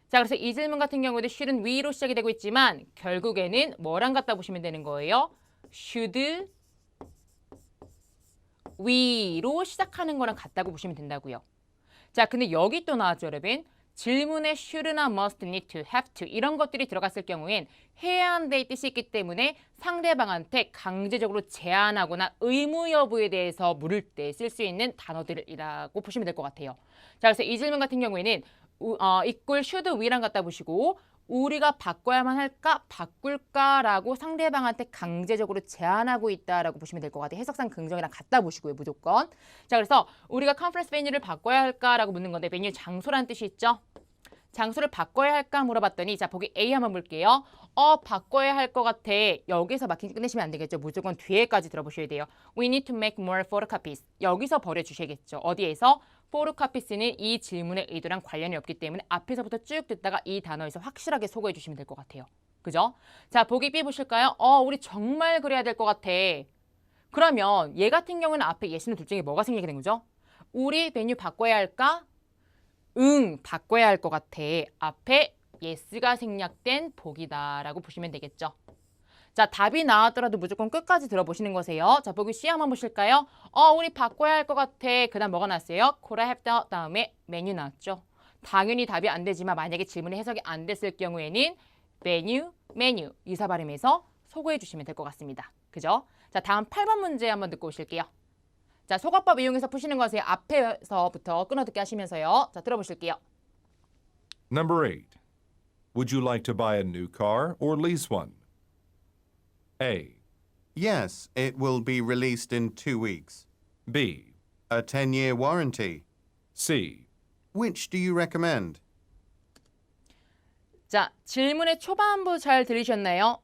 [SPEAKER 1] 자, 그래서 이 질문 같은 경우에도 shouldn't we로 시작이 되고 있지만 결국에는 뭐랑 같다 보시면 되는 거예요. should we로 시작하는 거랑 같다고 보시면 된다고요. 자, 근데 여기 또 나왔죠, 여러분. 질문에 should나 must, need to, have to 이런 것들이 들어갔을 경우엔 해야 한다의 뜻이 있기 때문에 상대방한테 강제적으로 제한하거나 의무 여부에 대해서 물을 때 쓸 수 있는 단어들이라고 보시면 될 것 같아요. 자, 그래서 이 질문 같은 경우에는 equal should we랑 갖다 보시고 우리가 바꿔야만 할까? 바꿀까라고 상대방한테 강제적으로 제한하고 있다라고 보시면 될 것 같아요. 해석상 긍정이랑 같다 보시고요, 무조건. 자, 그래서 우리가 컨퍼런스 베뉴를 바꿔야 할까라고 묻는 건데 베뉴 장소라는 뜻이 있죠? 장소를 바꿔야 할까 물어봤더니 자, 보기 A 한번 볼게요. 바꿔야 할 것 같아. 여기서 막힌 끝내시면 안 되겠죠. 무조건 뒤에까지 들어보셔야 돼요. We need to make more photocopies. 여기서 버려주셔야겠죠. 어디에서? photocopies는 이 질문의 의도랑 관련이 없기 때문에 앞에서부터 쭉 듣다가 이 단어에서 확실하게 소거해 주시면 될 것 같아요. 그죠? 자, 보기 B 보실까요? 우리 정말 그래야 될 것 같아. 그러면 얘 같은 경우는 앞에 yes는 둘 중에 뭐가 생기게 된 거죠? 우리 메뉴 바꿔야 할까? 바꿔야 할 것 같아. 앞에 yes가 생략된 복이다라고 보시면 되겠죠. 자, 답이 나왔더라도 무조건 끝까지 들어보시는 거세요. 자, 보기 C 한번 보실까요? 우리 바꿔야 할 것 같아. 그 다음 뭐가 나왔어요? could I have the 다음에 메뉴 나왔죠. 당연히 답이 안 되지만 만약에 질문의 해석이 안 됐을 경우에는 메뉴 이사 발음에서 소거해 주시면 될 것 같습니다. 그죠? 자, 다음 8번 문제 한번 듣고 오실게요. 자, 소거법 이용해서 푸시는 거세요. 앞에서부터 끊어듣게 하시면서요. 자, 들어보실게요.
[SPEAKER 2] Number 8. Would you like to buy a new car or lease one? A.
[SPEAKER 3] Yes, it will be released in 2 weeks.
[SPEAKER 2] B.
[SPEAKER 3] A 10-year warranty.
[SPEAKER 2] C.
[SPEAKER 3] Which do you recommend?
[SPEAKER 1] 자, 질문의 초반부 잘 들으셨나요?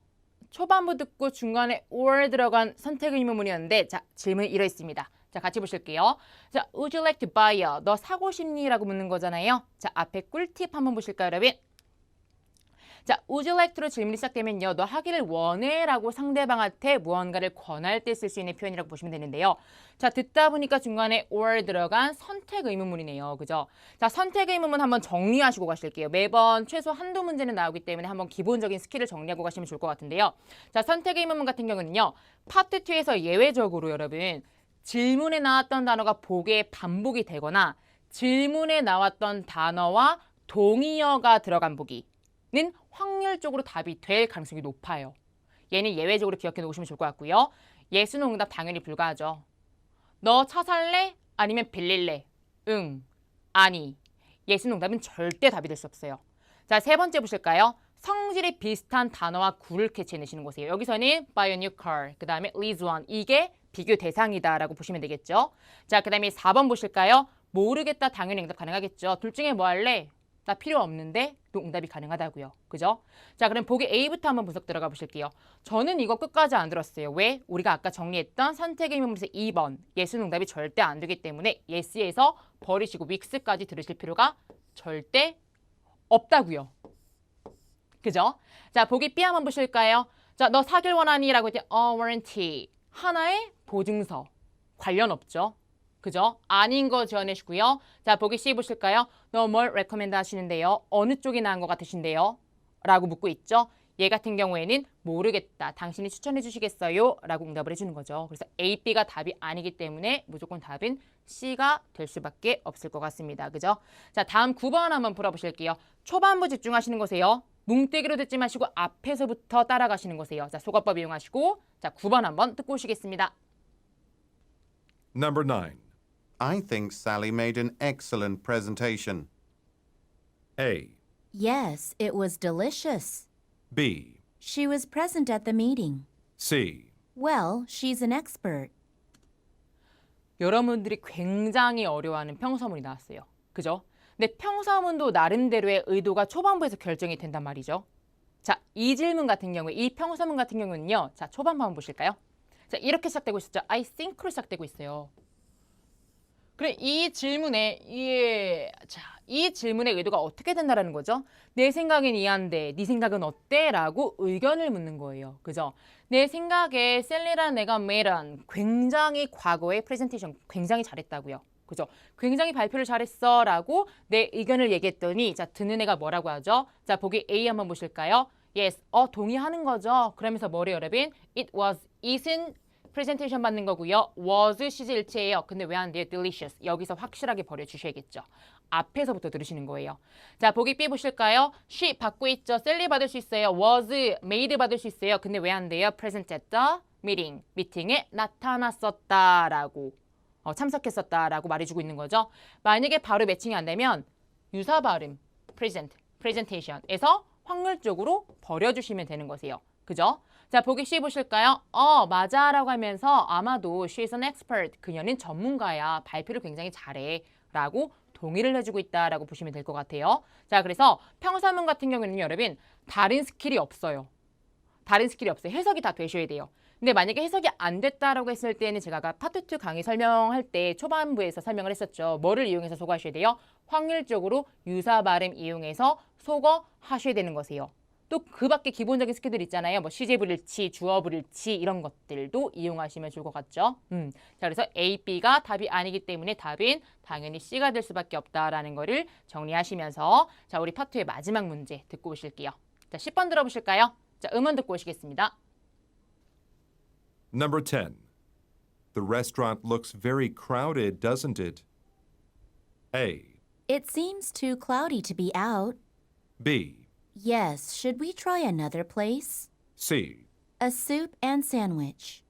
[SPEAKER 1] 초반부 듣고 중간에 or 들어간 선택 의문문이었는데 자, 질문이 이러했습니다. 자, 같이 보실게요. 자, would you like to buy a? 너 사고 싶니? 라고 묻는 거잖아요. 자, 앞에 꿀팁 한번 보실까요, 여러분? 자, would you like to로 질문이 시작되면요. 너 하기를 원해 라고 상대방한테 무언가를 권할 때 쓸 수 있는 표현이라고 보시면 되는데요. 자, 듣다 보니까 중간에 or 들어간 선택 의문문이네요. 그죠? 자, 선택 의문문 한번 정리하시고 가실게요. 매번 최소 한두 문제는 나오기 때문에 한번 기본적인 스킬을 정리하고 가시면 좋을 것 같은데요. 자, 선택 의문문 같은 경우는요. 파트 2에서 예외적으로 여러분 질문에 나왔던 단어가 보기에 반복이 되거나 질문에 나왔던 단어와 동의어가 들어간 보기는 확률적으로 답이 될 가능성이 높아요. 얘는 예외적으로 기억해 놓으시면 좋을 것 같고요. 예스노 응답 당연히 불가하죠. 너 차 살래? 아니면 빌릴래? 응, 아니. 예스노 응답은 절대 답이 될 수 없어요. 자, 세 번째 보실까요? 성질이 비슷한 단어와 구를 캐치해내시는 곳이에요. 여기서는 buy a new car, 그 다음에 lease one. 이게 비교 대상이다라고 보시면 되겠죠. 자, 그 다음에 4번 보실까요? 모르겠다 당연히 응답 가능하겠죠. 둘 중에 뭐 할래? 나 필요 없는데 또 응답이 가능하다고요. 그죠? 자, 그럼 보기 A부터 한번 분석 들어가 보실게요. 저는 이거 끝까지 안 들었어요. 왜? 우리가 아까 정리했던 선택의 의문문에서 2번 예스는 응답이 절대 안 되기 때문에 예스에서 버리시고 윅스까지 들으실 필요가 절대 없다고요. 그죠? 자, 보기 B 한번 보실까요? 자, 너 사길 원하니? 라고 했더니 warranty. 하나의 보증서. 관련 없죠. 그죠? 아닌 거 지어내시고요. 자, 보기 C 보실까요? 너 뭘 recommend 하시는데요? 어느 쪽이 나은 것 같으신데요? 라고 묻고 있죠. 얘 같은 경우에는 모르겠다. 당신이 추천해 주시겠어요? 라고 응답을 해주는 거죠. 그래서 A, B가 답이 아니기 때문에 무조건 답은 C가 될 수밖에 없을 것 같습니다. 그죠? 자, 다음 9번 한번 풀어보실게요. 초반부 집중하시는 거세요. 뭉뜨기로 듣지 마시고 앞에서부터 따라가시는 거세요. 자, 소거법 이용하시고 자, 9번 한번 듣고 오시겠습니다.
[SPEAKER 2] Number 9.
[SPEAKER 3] I think Sally made an excellent presentation.
[SPEAKER 2] A.
[SPEAKER 4] Yes, it was delicious.
[SPEAKER 2] B.
[SPEAKER 4] She was present at the meeting.
[SPEAKER 2] C.
[SPEAKER 4] Well, she's an expert.
[SPEAKER 1] 여러분들이 굉장히 어려워하는 평서문이 나왔어요. 그죠? 근데 평서문도 나름대로의 의도가 초반부에서 결정이 된단 말이죠. 자, 이 질문 같은 경우에, 이 평서문 같은 경우는요. 자, 초반부 한번 보실까요? 자, 이렇게 시작되고 있었죠. I think로 시작되고 있어요. 그래, 이 질문의 의도가 어떻게 된다라는 거죠? 내 생각엔 이한데, 네 생각은 어때? 라고 의견을 묻는 거예요. 그죠? 내 생각에 셀리랑 내가 메이란 굉장히 과거의 프레젠테이션 굉장히 잘했다고요. 그죠? 굉장히 발표를 잘했어 라고 내 의견을 얘기했더니 자, 듣는 애가 뭐라고 하죠? 자, 보기 A 한번 보실까요? Yes, 동의하는 거죠. 그러면서 뭐래요, 여러분? It was, it은 프레젠테이션 받는 거고요. was 시제 일체예요. 근데 왜 안 돼요? delicious. 여기서 확실하게 버려주셔야겠죠. 앞에서부터 들으시는 거예요. 자, 보기 B 보실까요? she 받고 있죠. 셀리 받을 수 있어요. was made 받을 수 있어요. 근데 왜 안 돼요? present at the meeting. 미팅에 나타났었다라고. 참석했었다라고 말해주고 있는 거죠. 만약에 바로 매칭이 안 되면 유사 발음, present, presentation에서 확률적으로 버려주시면 되는 거세요. 그죠? 자, 보기 C 보실까요? 맞아 라고 하면서 아마도 she's an expert. 그녀는 전문가야. 발표를 굉장히 잘해. 라고 동의를 해주고 있다라고 보시면 될 것 같아요. 자, 그래서 평서문 같은 경우는 여러분 다른 스킬이 없어요. 다른 스킬이 없어요. 해석이 다 되셔야 돼요. 근데 만약에 해석이 안 됐다라고 했을 때는 제가 아까 파트 2 강의 설명할 때 초반부에서 설명을 했었죠. 뭐를 이용해서 소거하셔야 돼요? 확률적으로 유사 발음 이용해서 소거하셔야 되는 거세요. 또 그 밖에 기본적인 스킬들 있잖아요. 뭐 시제 불일치, 주어 불일치 이런 것들도 이용하시면 좋을 것 같죠. 자, 그래서 A, B가 답이 아니기 때문에 답은 당연히 C가 될 수밖에 없다라는 거를 정리하시면서 자, 우리 파트의 마지막 문제 듣고 오실게요. 자, 10번 들어보실까요? 자, 음원 듣고 오시겠습니다.
[SPEAKER 2] Number 10. The restaurant looks very crowded, doesn't it? A.
[SPEAKER 4] It seems too cloudy to be out.
[SPEAKER 2] B.
[SPEAKER 4] Yes, should we try another place?
[SPEAKER 2] C.
[SPEAKER 4] A soup and sandwich.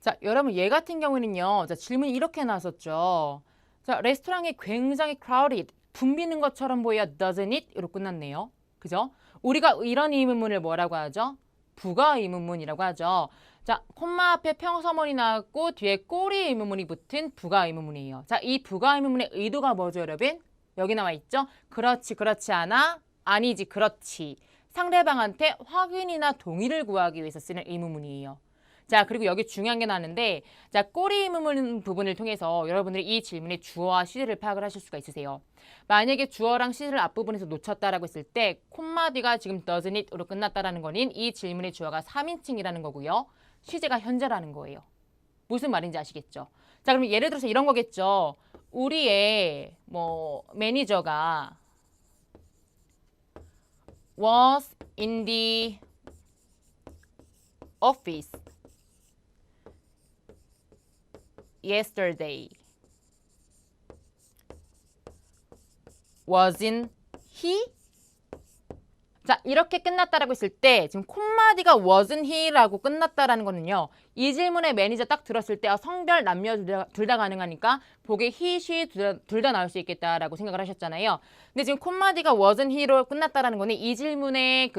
[SPEAKER 1] 자, 여러분 얘 같은 경우는요. 자, 질문이 이렇게 나왔었죠. 자, 레스토랑이 굉장히 crowded, 붐비는 것처럼 보여 doesn't it? 이로 끝났네요. 그죠? 우리가 이런 의문문을 뭐라고 하죠? 부가 의문문이라고 하죠. 자, 콤마 앞에 평서문이 나왔고 뒤에 꼬리 의문문이 붙은 부가 의문문이에요. 자, 이 부가 의문문의 의도가 뭐죠, 여러분? 여기 나와 있죠? 그렇지, 그렇지 않아? 아니지, 그렇지. 상대방한테 확인이나 동의를 구하기 위해서 쓰는 의문문이에요. 자, 그리고 여기 중요한 게 나왔는데, 자, 꼬리 의문 부분을 통해서 여러분들이 이 질문의 주어와 시제를 파악을 하실 수가 있으세요. 만약에 주어랑 시제를 앞부분에서 놓쳤다라고 했을 때 콤마 뒤가 지금 doesn't it으로 끝났다라는 거는 이 질문의 주어가 3인칭이라는 거고요. 시제가 현재라는 거예요. 무슨 말인지 아시겠죠? 자, 그럼 예를 들어서 이런 거겠죠. 우리의 매니저가 was in the office yesterday. wasn't he? 자, 이렇게 끝났다라고 했을 때 지금 콤마디가 wasn't he라고 끝났다라는 거는요. 이 질문에 매니저 딱 들었을 때 성별, 남녀 둘 다 가능하니까 보기에 he, she 둘 다 나올 수 있겠다라고 생각을 하셨잖아요. 근데 지금 콤마디가 wasn't he로 끝났다라는 거는 이 질문의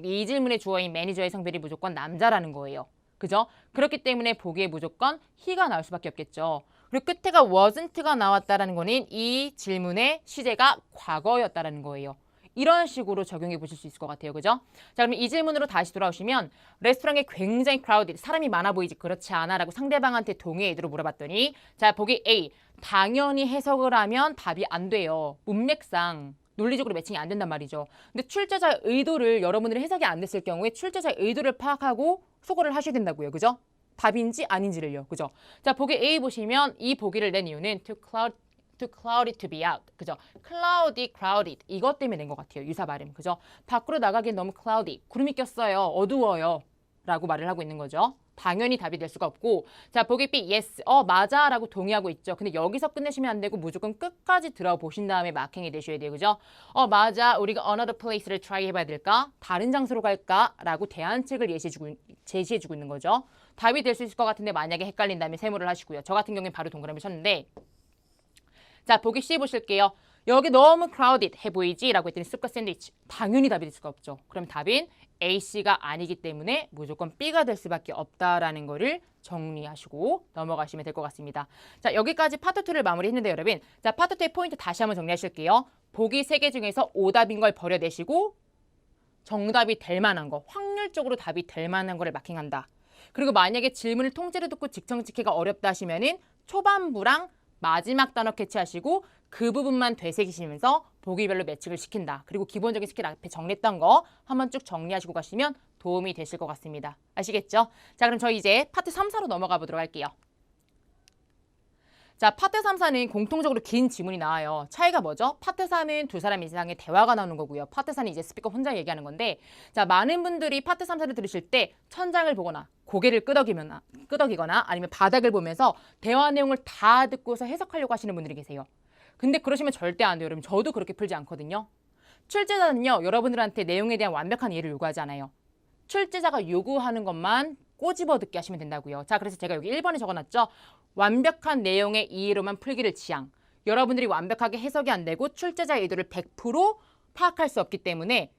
[SPEAKER 1] 이 질문의 주어인 매니저의 성별이 무조건 남자라는 거예요. 그죠? 그렇기 때문에 보기에 무조건 he가 나올 수밖에 없겠죠. 그리고 끝에가 wasn't가 나왔다라는 거는 이 질문의 시제가 과거였다라는 거예요. 이런 식으로 적용해 보실 수 있을 것 같아요. 그죠? 자, 그럼 이 질문으로 다시 돌아오시면 레스토랑에 굉장히 crowded, 사람이 많아 보이지 그렇지 않아? 라고 상대방한테 동의의 의도로 물어봤더니 자, 보기 A, 당연히 해석을 하면 답이 안 돼요. 문맥상 논리적으로 매칭이 안 된단 말이죠. 근데 출제자의 의도를 여러분들이 해석이 안 됐을 경우에 출제자의 의도를 파악하고 소거를 하셔야 된다고요. 그죠? 답인지 아닌지를요. 그죠? 자, 보기 A 보시면 이 보기를 낸 이유는 too cloudy to be out. 그죠? cloudy, crowded. 이것 때문에 낸 것 같아요. 유사 발음. 그죠? 밖으로 나가기엔 너무 cloudy. 구름이 꼈어요. 어두워요. 라고 말을 하고 있는 거죠. 당연히 답이 될 수가 없고 자, 보기 B, yes. 맞아. 라고 동의하고 있죠. 근데 여기서 끝내시면 안 되고 무조건 끝까지 들어보신 다음에 마킹이 되셔야 돼요. 그죠? 맞아. 우리가 another place를 try 해봐야 될까? 다른 장소로 갈까? 라고 대안책을 제시해주고 있는 거죠. 답이 될 수 있을 것 같은데 만약에 헷갈린다면 세모를 하시고요. 저 같은 경우는 바로 동그라미 쳤는데 자, 보기 C 보실게요. 여기 너무 crowded 해 보이지? 라고 했더니 습과 샌드위치. 당연히 답이 될 수가 없죠. 그럼 답인 A, C가 아니기 때문에 무조건 B가 될 수밖에 없다라는 거를 정리하시고 넘어가시면 될 것 같습니다. 자, 여기까지 파트 2를 마무리했는데 여러분. 자, 파트 2의 포인트 다시 한번 정리하실게요. 보기 3개 중에서 오답인 걸 버려내시고 정답이 될 만한 거, 확률적으로 답이 될 만한 거를 마킹한다. 그리고 만약에 질문을 통째로 듣고 직청 찍기가 어렵다 하시면은 초반부랑 마지막 단어 캐치하시고 그 부분만 되새기시면서 보기별로 매칭을 시킨다. 그리고 기본적인 스킬 앞에 정리했던 거 한번 쭉 정리하시고 가시면 도움이 되실 것 같습니다. 아시겠죠? 자, 그럼 저희 이제 파트 3, 4로 넘어가 보도록 할게요. 자, 파트 3, 4는 공통적으로 긴 지문이 나와요. 차이가 뭐죠? 파트 3은 두 사람 이상의 대화가 나오는 거고요. 파트 4는 이제 스피커 혼자 얘기하는 건데 자, 많은 분들이 파트 3, 4를 들으실 때 천장을 보거나 고개를 끄덕이거나 아니면 바닥을 보면서 대화 내용을 다 듣고서 해석하려고 하시는 분들이 계세요. 근데 그러시면 절대 안 돼요. 여러분, 저도 그렇게 풀지 않거든요. 출제자는요, 여러분들한테 내용에 대한 완벽한 이해를 요구하지 않아요. 출제자가 요구하는 것만 꼬집어 듣게 하시면 된다고요. 자, 그래서 제가 여기 1번에 적어놨죠. 완벽한 내용의 이해로만 풀기를 지향. 여러분들이 완벽하게 해석이 안 되고 출제자의 의도를 100% 파악할 수 없기 때문에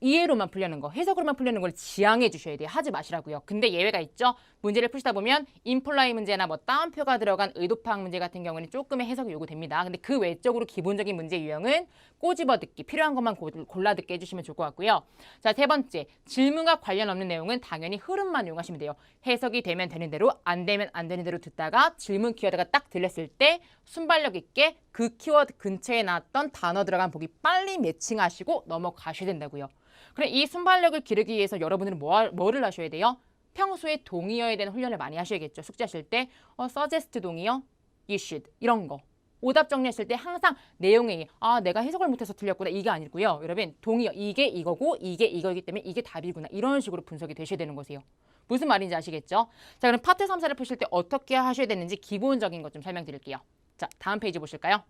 [SPEAKER 1] 이해로만 풀려는 거, 해석으로만 풀려는 걸 지향해 주셔야 돼요. 하지 마시라고요. 근데 예외가 있죠. 문제를 푸시다 보면 인플라이 문제나 따옴표가 들어간 의도 파악 문제 같은 경우는 조금의 해석이 요구됩니다. 근데 그 외적으로 기본적인 문제 유형은 꼬집어 듣기, 필요한 것만 골라 듣게 해주시면 좋을 것 같고요. 자, 세 번째, 질문과 관련 없는 내용은 당연히 흐름만 이용하시면 돼요. 해석이 되면 되는 대로, 안 되면 안 되는 대로 듣다가 질문 키워드가 딱 들렸을 때 순발력 있게 그 키워드 근처에 나왔던 단어 들어간 보기 빨리 매칭하시고 넘어가셔야 된다고요. 그래, 이 순발력을 기르기 위해서 여러분들은 뭐를 하셔야 돼요? 평소에 동의어에 대한 훈련을 많이 하셔야겠죠. 숙제하실 때 suggest 동의어, you should 이런 거. 오답 정리하실 때 항상 내용에 내가 해석을 못해서 틀렸구나 이게 아니고요. 여러분, 동의어 이게 이거고 이게 이거이기 때문에 이게 답이구나 이런 식으로 분석이 되셔야 되는 거세요. 무슨 말인지 아시겠죠? 자, 그럼 파트 3, 4를 푸실 때 어떻게 하셔야 되는지 기본적인 것 좀 설명드릴게요. 자, 다음 페이지 보실까요?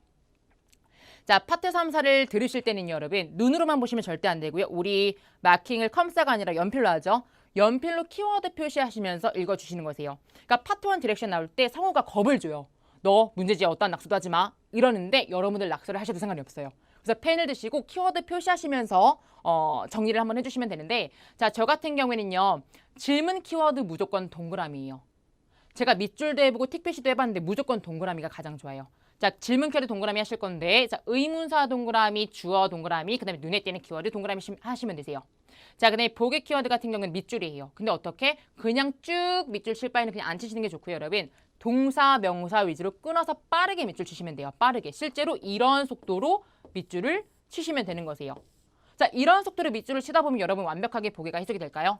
[SPEAKER 1] 자, 파트 3, 4를 들으실 때는 여러분 눈으로만 보시면 절대 안 되고요. 우리 마킹을 컴사가 아니라 연필로 하죠. 연필로 키워드 표시하시면서 읽어주시는 거세요. 그러니까 파트 1 디렉션 나올 때 성우가 겁을 줘요. 너 문제지에 어떠한 낙서도 하지 마. 이러는데 여러분들 낙서를 하셔도 상관이 없어요. 그래서 펜을 드시고 키워드 표시하시면서 정리를 한번 해주시면 되는데 자, 저 같은 경우에는요. 질문 키워드 무조건 동그라미예요. 제가 밑줄도 해보고 틱 표시도 해봤는데 무조건 동그라미가 가장 좋아요. 자, 질문 키워드 동그라미 하실 건데 자, 의문사 동그라미, 주어 동그라미, 그 다음에 눈에 띄는 키워드 동그라미 하시면 되세요. 자, 그다음에 보기 키워드 같은 경우는 밑줄이에요. 근데 어떻게? 그냥 쭉 밑줄 칠 바에는 그냥 안 치시는 게 좋고요, 여러분. 동사, 명사 위주로 끊어서 빠르게 밑줄 치시면 돼요. 빠르게. 실제로 이런 속도로 밑줄을 치시면 되는 거세요. 자, 이런 속도로 밑줄을 치다 보면 여러분 완벽하게 보기가 해석이 될까요?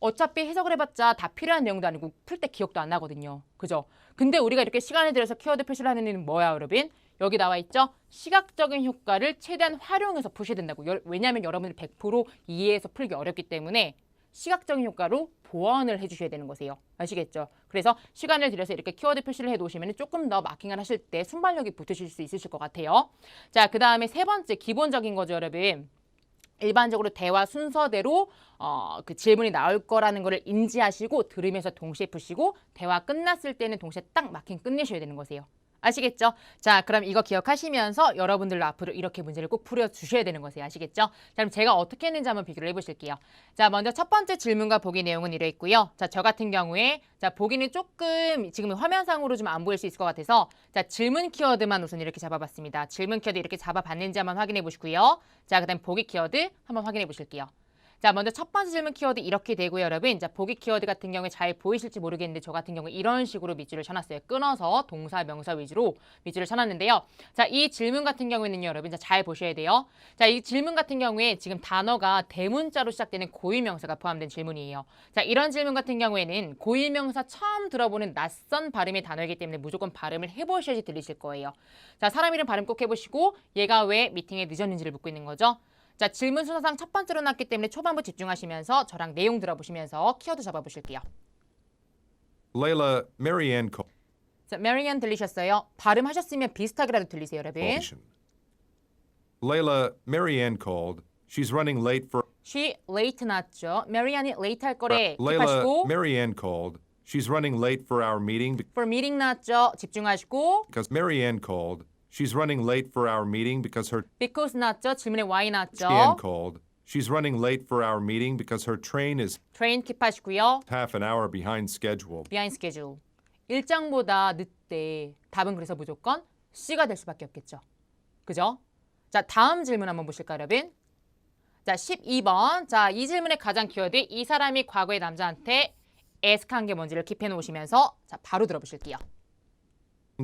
[SPEAKER 1] 어차피 해석을 해봤자 다 필요한 내용도 아니고 풀 때 기억도 안 나거든요. 그죠? 근데 우리가 이렇게 시간을 들여서 키워드 표시를 하는 일은 뭐야, 여러분? 여기 나와 있죠? 시각적인 효과를 최대한 활용해서 푸셔야 된다고. 왜냐하면 여러분이 100% 이해해서 풀기 어렵기 때문에 시각적인 효과로 보완을 해주셔야 되는 거세요. 아시겠죠? 그래서 시간을 들여서 이렇게 키워드 표시를 해놓으시면 조금 더 마킹을 하실 때 순발력이 붙으실 수 있으실 것 같아요. 자, 그 다음에 세 번째 기본적인 거죠, 여러분. 일반적으로 대화 순서대로 그 질문이 나올 거라는 거를 인지하시고 들으면서 동시에 푸시고 대화 끝났을 때는 동시에 딱 마킹 끝내셔야 되는 거세요. 아시겠죠? 자, 그럼 이거 기억하시면서 여러분들로 앞으로 이렇게 문제를 꼭 풀어주셔야 되는 거세요. 아시겠죠? 자, 그럼 제가 어떻게 했는지 한번 비교를 해보실게요. 자, 먼저 첫 번째 질문과 보기 내용은 이래 있고요. 자, 저 같은 경우에 자, 보기는 조금 지금 화면상으로 좀 안 보일 수 있을 것 같아서 자, 질문 키워드만 우선 이렇게 잡아봤습니다. 질문 키워드 이렇게 잡아봤는지 한번 확인해 보시고요. 자, 그 다음 보기 키워드 한번 확인해 보실게요. 자, 먼저 첫 번째 질문 키워드 이렇게 되고요, 여러분. 자, 보기 키워드 같은 경우에 잘 보이실지 모르겠는데 저 같은 경우에 이런 식으로 밑줄을 쳐놨어요. 끊어서 동사, 명사 위주로 밑줄을 쳐놨는데요. 자, 이 질문 같은 경우에는요, 여러분. 자, 잘 보셔야 돼요. 자, 이 질문 같은 경우에 지금 단어가 대문자로 시작되는 고유명사가 포함된 질문이에요. 자, 이런 질문 같은 경우에는 고유명사 처음 들어보는 낯선 발음의 단어이기 때문에 무조건 발음을 해보셔야지 들리실 거예요. 자, 사람 이름 발음 꼭 해보시고 얘가 왜 미팅에 늦었는지를 묻고 있는 거죠. 자, 질문 순서상 첫 번째로 났기 때문에 초반부 집중하시면서 저랑 내용 들어보시면서 키워드 잡아보실게요.
[SPEAKER 2] Layla, Marianne called.
[SPEAKER 1] 자, 메리안 들리셨어요? 발음하셨으면 비슷하게라도 들리세요, 여러분.
[SPEAKER 2] Layla, Marianne called. She's running late for.
[SPEAKER 1] She late 났죠. 메리안이 late 할 거래.
[SPEAKER 2] Layla,
[SPEAKER 1] 킵하시고
[SPEAKER 2] Marianne called. She's running late for our meeting
[SPEAKER 1] for meeting 났죠. 집중하시고
[SPEAKER 2] because Marianne called. She's running late for our meeting because her
[SPEAKER 1] because 났죠. 질문에 why 났죠.
[SPEAKER 2] Anne called. She's running late for our meeting because her train is
[SPEAKER 1] train 킵하시고요.
[SPEAKER 2] half an hour behind schedule.
[SPEAKER 1] behind schedule. 일정보다 늦대. 답은 그래서 무조건 C가 될 수밖에 없겠죠. 그죠? 자, 다음 질문 한번 보실까요, 여러분? 자, 12번. 자, 이 질문의 가장 키워드 이 사람이 과거의 남자한테 ask한 게 뭔지를 킵해 놓으시면서 자, 바로 들어보실게요.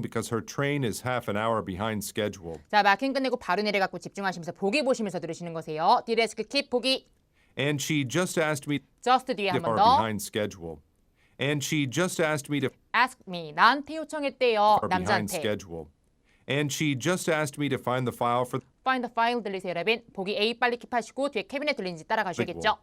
[SPEAKER 2] Because her train is half an hour behind schedule.
[SPEAKER 1] 자, 마킹 끝내고 바로 내려갖고 집중하시면서 보기 보시면서 들으시는 거세요. Did ask keep 보기.
[SPEAKER 2] And she just asked me
[SPEAKER 1] just 뒤에 한
[SPEAKER 2] if
[SPEAKER 1] 번
[SPEAKER 2] are
[SPEAKER 1] 더.
[SPEAKER 2] behind schedule. And she just asked me to
[SPEAKER 1] ask me. 나한테 요청했대요.
[SPEAKER 2] are behind
[SPEAKER 1] 남자한테.
[SPEAKER 2] schedule. And she just asked me to find the file for
[SPEAKER 1] find the file 들리세요, 여러분? 보기 A 빨리 킵하시고 뒤에 캐비넷 들리는지 따라가셔야겠죠?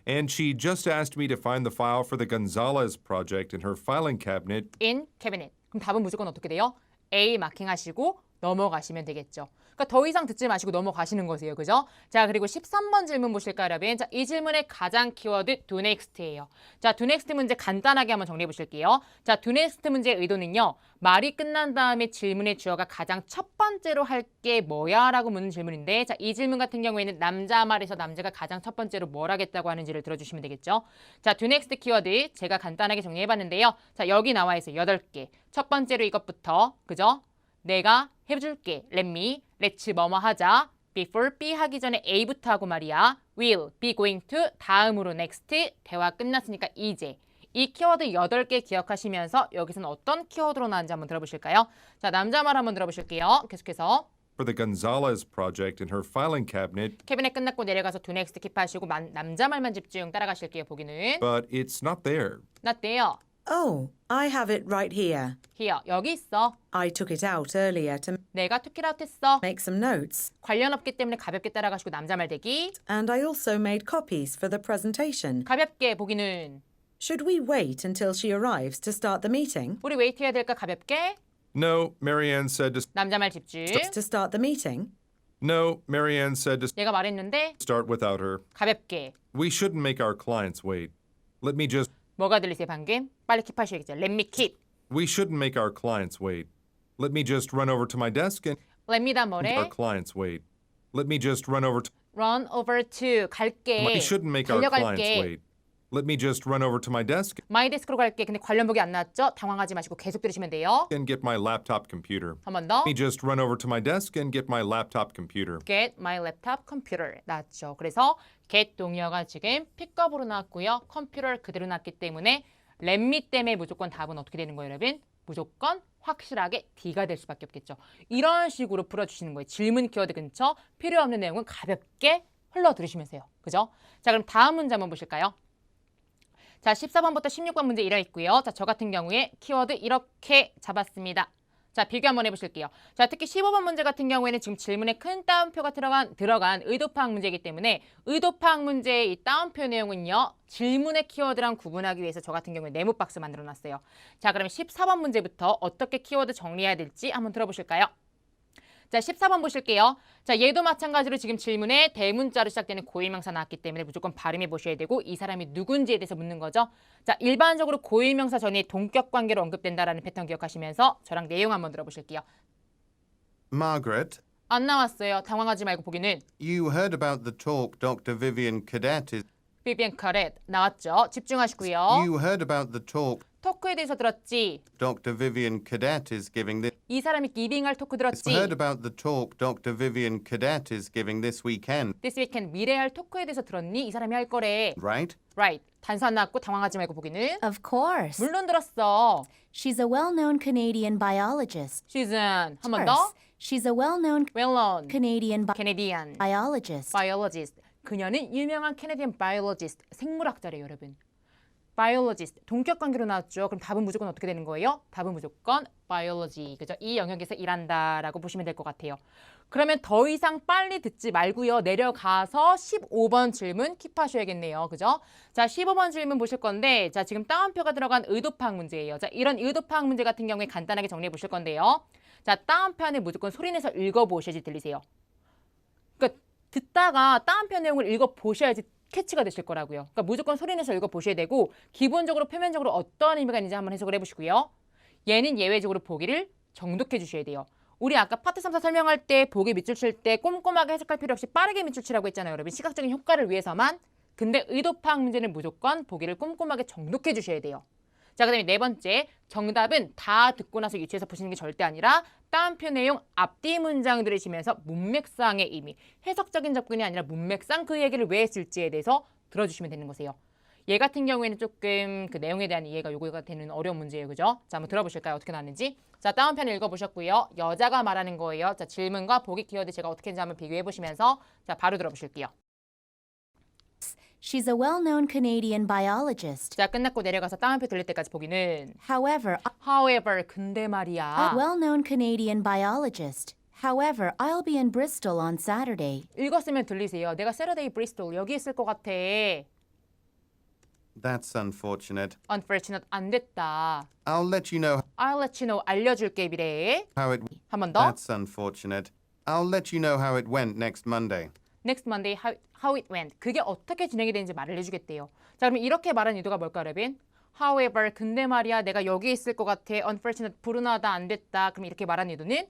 [SPEAKER 2] And she just asked me to find the file for the Gonzalez project in her filing cabinet.
[SPEAKER 1] in cabinet. 그럼 답은 무조건 어떻게 돼요? A 마킹하시고 넘어가시면 되겠죠. 그러니까 더 이상 듣지 마시고 넘어가시는 거세요. 그죠? 자, 그리고 13번 질문 보실까요, 여러분? 자, 이 질문의 가장 키워드 do next예요. 자, do next 문제 간단하게 한번 정리해 보실게요. 자, do next 문제의 의도는요. 말이 끝난 다음에 질문의 주어가 가장 첫 번째로 할 게 뭐야? 라고 묻는 질문인데 자, 이 질문 같은 경우에는 남자 말에서 남자가 가장 첫 번째로 뭘 하겠다고 하는지를 들어주시면 되겠죠. 자, do next 키워드 제가 간단하게 정리해 봤는데요. 자, 여기 나와 있어요. 8개. 첫 번째로 이것부터 그죠? 내가 해줄게. Let me, let's 뭐뭐 하자. Before be 하기 전에 A부터 하고 말이야. Will, be going to, 다음으로 next, 대화 끝났으니까 이제. 이 키워드 8개 기억하시면서 여기서는 어떤 키워드로 나왔는지 한번 들어보실까요? 자, 남자 말 한번 들어보실게요. 계속해서.
[SPEAKER 2] For the Gonzalez project in her filing cabinet,
[SPEAKER 1] 캐비넷 끝났고 내려가서 do next 킵하시고 남자 말만 집중 따라가실게요. 보기는.
[SPEAKER 2] but it's not there.
[SPEAKER 1] Not there.
[SPEAKER 5] Oh, I have it right here.
[SPEAKER 1] Here. 여기 있어.
[SPEAKER 5] I took it out earlier to
[SPEAKER 1] 내가 took it out 했어.
[SPEAKER 5] make some notes,
[SPEAKER 1] 관련 없기 때문에 가볍게 따라가시고 남자 말 대기.
[SPEAKER 5] and I also made copies for the presentation.
[SPEAKER 1] 가볍게 보기는.
[SPEAKER 5] Should we wait until she arrives to start the meeting?
[SPEAKER 1] 우리 웨이트 해야 될까 가볍게?
[SPEAKER 2] No, Marianne said to
[SPEAKER 1] 남자 말 집중.
[SPEAKER 5] To start the meeting?
[SPEAKER 2] No, Marianne said to
[SPEAKER 1] 얘가 말했는데
[SPEAKER 2] start without her.
[SPEAKER 1] 가볍게.
[SPEAKER 2] We shouldn't make our clients wait. Let me just
[SPEAKER 1] 뭐가 들리세요 방금? 빨리 킵하셔야겠죠. Let me keep.
[SPEAKER 2] We shouldn't make our clients wait. Let me just run over to my desk and
[SPEAKER 1] Let me 다
[SPEAKER 2] our
[SPEAKER 1] 뭐래?
[SPEAKER 2] clients wait. Let me just run over to
[SPEAKER 1] Run over to 갈게.
[SPEAKER 2] We shouldn't make our clients
[SPEAKER 1] 달려갈게.
[SPEAKER 2] wait. Let me just run over to my desk
[SPEAKER 1] 마이 데스크로 갈게. 근데 관련복이 안 나왔죠? 당황하지 마시고 계속 들으시면 돼요.
[SPEAKER 2] and get my laptop computer.
[SPEAKER 1] 한 번 더.
[SPEAKER 2] Let me just run over to my desk and get my laptop computer.
[SPEAKER 1] Get my laptop computer 나왔죠. 그래서 get 동의어가 지금 픽업으로 나왔고요. 컴퓨터 그대로 나왔기 때문에 let me 때문에 무조건 답은 어떻게 되는 거예요, 여러분? 무조건 확실하게 D가 될 수밖에 없겠죠. 이런 식으로 풀어주시는 거예요. 질문 키워드 근처 필요 없는 내용은 가볍게 흘러 들으시면서요. 그죠? 자, 그럼 다음 문제 한번 보실까요? 자, 14번부터 16번 문제 이래 있고요. 자, 저 같은 경우에 키워드 이렇게 잡았습니다. 자, 비교 한번 해보실게요. 자, 특히 15번 문제 같은 경우에는 지금 질문에 큰 따옴표가 들어간 의도 파악 문제이기 때문에 의도 파악 문제의 이 따옴표 내용은요. 질문의 키워드랑 구분하기 위해서 저 같은 경우에 네모 박스 만들어 놨어요. 자, 그러면 14번 문제부터 어떻게 키워드 정리해야 될지 한번 들어보실까요? 자, 14번 보실게요. 자, 얘도 마찬가지로 지금 질문에 대문자로 시작되는 고유명사 나왔기 때문에 무조건 발음해 보셔야 되고 이 사람이 누군지에 대해서 묻는 거죠. 자, 일반적으로 고유명사 전에 동격 관계로 언급된다라는 패턴 기억하시면서 저랑 내용 한번 들어보실게요.
[SPEAKER 3] Margaret,
[SPEAKER 1] 안 나왔어요. 당황하지 말고 보기는.
[SPEAKER 3] you heard about the talk Dr. Vivian Cadet is...
[SPEAKER 1] 비비안 카렛 나왔죠. 집중하시고요.
[SPEAKER 3] You heard about the talk
[SPEAKER 1] 토크에 대해서 들었지.
[SPEAKER 3] Dr. Vivian Cadet is giving this...
[SPEAKER 1] 이 사람이 기빙할 토크 들었지.
[SPEAKER 3] Heard about the talk Dr. Vivian Cadet is giving this weekend,
[SPEAKER 1] This weekend 미래할 토크에 대해서 들었니? 이 사람이 할 거래.
[SPEAKER 3] right?
[SPEAKER 1] Right. 단서 안 나왔고 당황하지 말고 보기는.
[SPEAKER 4] Of course.
[SPEAKER 1] 물론 들었어.
[SPEAKER 4] She's a well-known Canadian biologist.
[SPEAKER 1] 시즌 한 번
[SPEAKER 4] Of
[SPEAKER 1] 더.
[SPEAKER 4] course. She's a well-known
[SPEAKER 1] well-known
[SPEAKER 4] Canadian
[SPEAKER 1] Canadian
[SPEAKER 4] biologist.
[SPEAKER 1] biologist. 그녀는 유명한 캐네디언 biologist, 생물학자래요, 여러분. biologist, 동격 관계로 나왔죠. 그럼 답은 무조건 어떻게 되는 거예요? 답은 무조건 biology, 그죠? 이 영역에서 일한다라고 보시면 될 것 같아요. 그러면 더 이상 빨리 듣지 말고요. 내려가서 15번 질문 킵하셔야겠네요. 그죠? 자, 15번 질문 보실 건데 자, 지금 따옴표가 들어간 의도 파악 문제예요. 자, 이런 의도 파악 문제 같은 경우에 간단하게 정리해 보실 건데요. 자, 따옴표 안에 무조건 소리내서 읽어보셔야지 들리세요. 그러니까 듣다가 따옴표 내용을 읽어보셔야지 캐치가 되실 거라고요. 그러니까 무조건 소리내서 읽어보셔야 되고 기본적으로 표면적으로 어떠한 의미가 있는지 한번 해석을 해보시고요. 얘는 예외적으로 보기를 정독해 주셔야 돼요. 우리 아까 파트 3사 설명할 때 보기 밑줄 칠 때 꼼꼼하게 해석할 필요 없이 빠르게 밑줄 치라고 했잖아요. 여러분 시각적인 효과를 위해서만. 근데 의도 파악 문제는 무조건 보기를 꼼꼼하게 정독해 주셔야 돼요. 자, 그 다음에 네 번째, 정답은 다 듣고 나서 유치해서 보시는 게 절대 아니라 따옴표 내용 앞뒤 문장 들으시면서 문맥상의 의미, 해석적인 접근이 아니라 문맥상 그 얘기를 왜 했을지에 대해서 들어주시면 되는 거세요. 얘 같은 경우에는 조금 그 내용에 대한 이해가 요구가 되는 어려운 문제예요. 그죠? 자, 한번 들어보실까요? 어떻게 나왔는지. 자, 따옴표는 읽어보셨고요. 여자가 말하는 거예요. 자, 질문과 보기 키워드 제가 어떻게 했는지 한번 비교해보시면서 자, 바로 들어보실게요.
[SPEAKER 4] She's a well-known Canadian biologist.
[SPEAKER 1] 자, 끝났고 내려가서 따옴표 들릴 때까지 보기는
[SPEAKER 4] However,
[SPEAKER 1] 근데
[SPEAKER 4] a
[SPEAKER 1] 말이야.
[SPEAKER 4] well-known Canadian biologist. However, I'll be in Bristol on Saturday.
[SPEAKER 1] 읽었으면 들리세요. 내가 세러데이 브리스톨 여기 있을 것 같아.
[SPEAKER 3] That's unfortunate.
[SPEAKER 1] Unfortunate 안 됐다.
[SPEAKER 3] I'll let you know
[SPEAKER 1] I'll let you know 알려줄게 미래.
[SPEAKER 3] how it...
[SPEAKER 1] 한 번 더.
[SPEAKER 3] That's unfortunate. I'll let you know how it went next Monday.
[SPEAKER 1] Next Monday how it went. 그게 어떻게 진행이 되는지 말을 해주겠대요. 자, 그러면 이렇게 말한 의도가 뭘까, 여러분? However, 근데 말이야 내가 여기 있을 것 같아. Unfortunate, 불운하다, 안 됐다. 그럼 이렇게 말한 의도는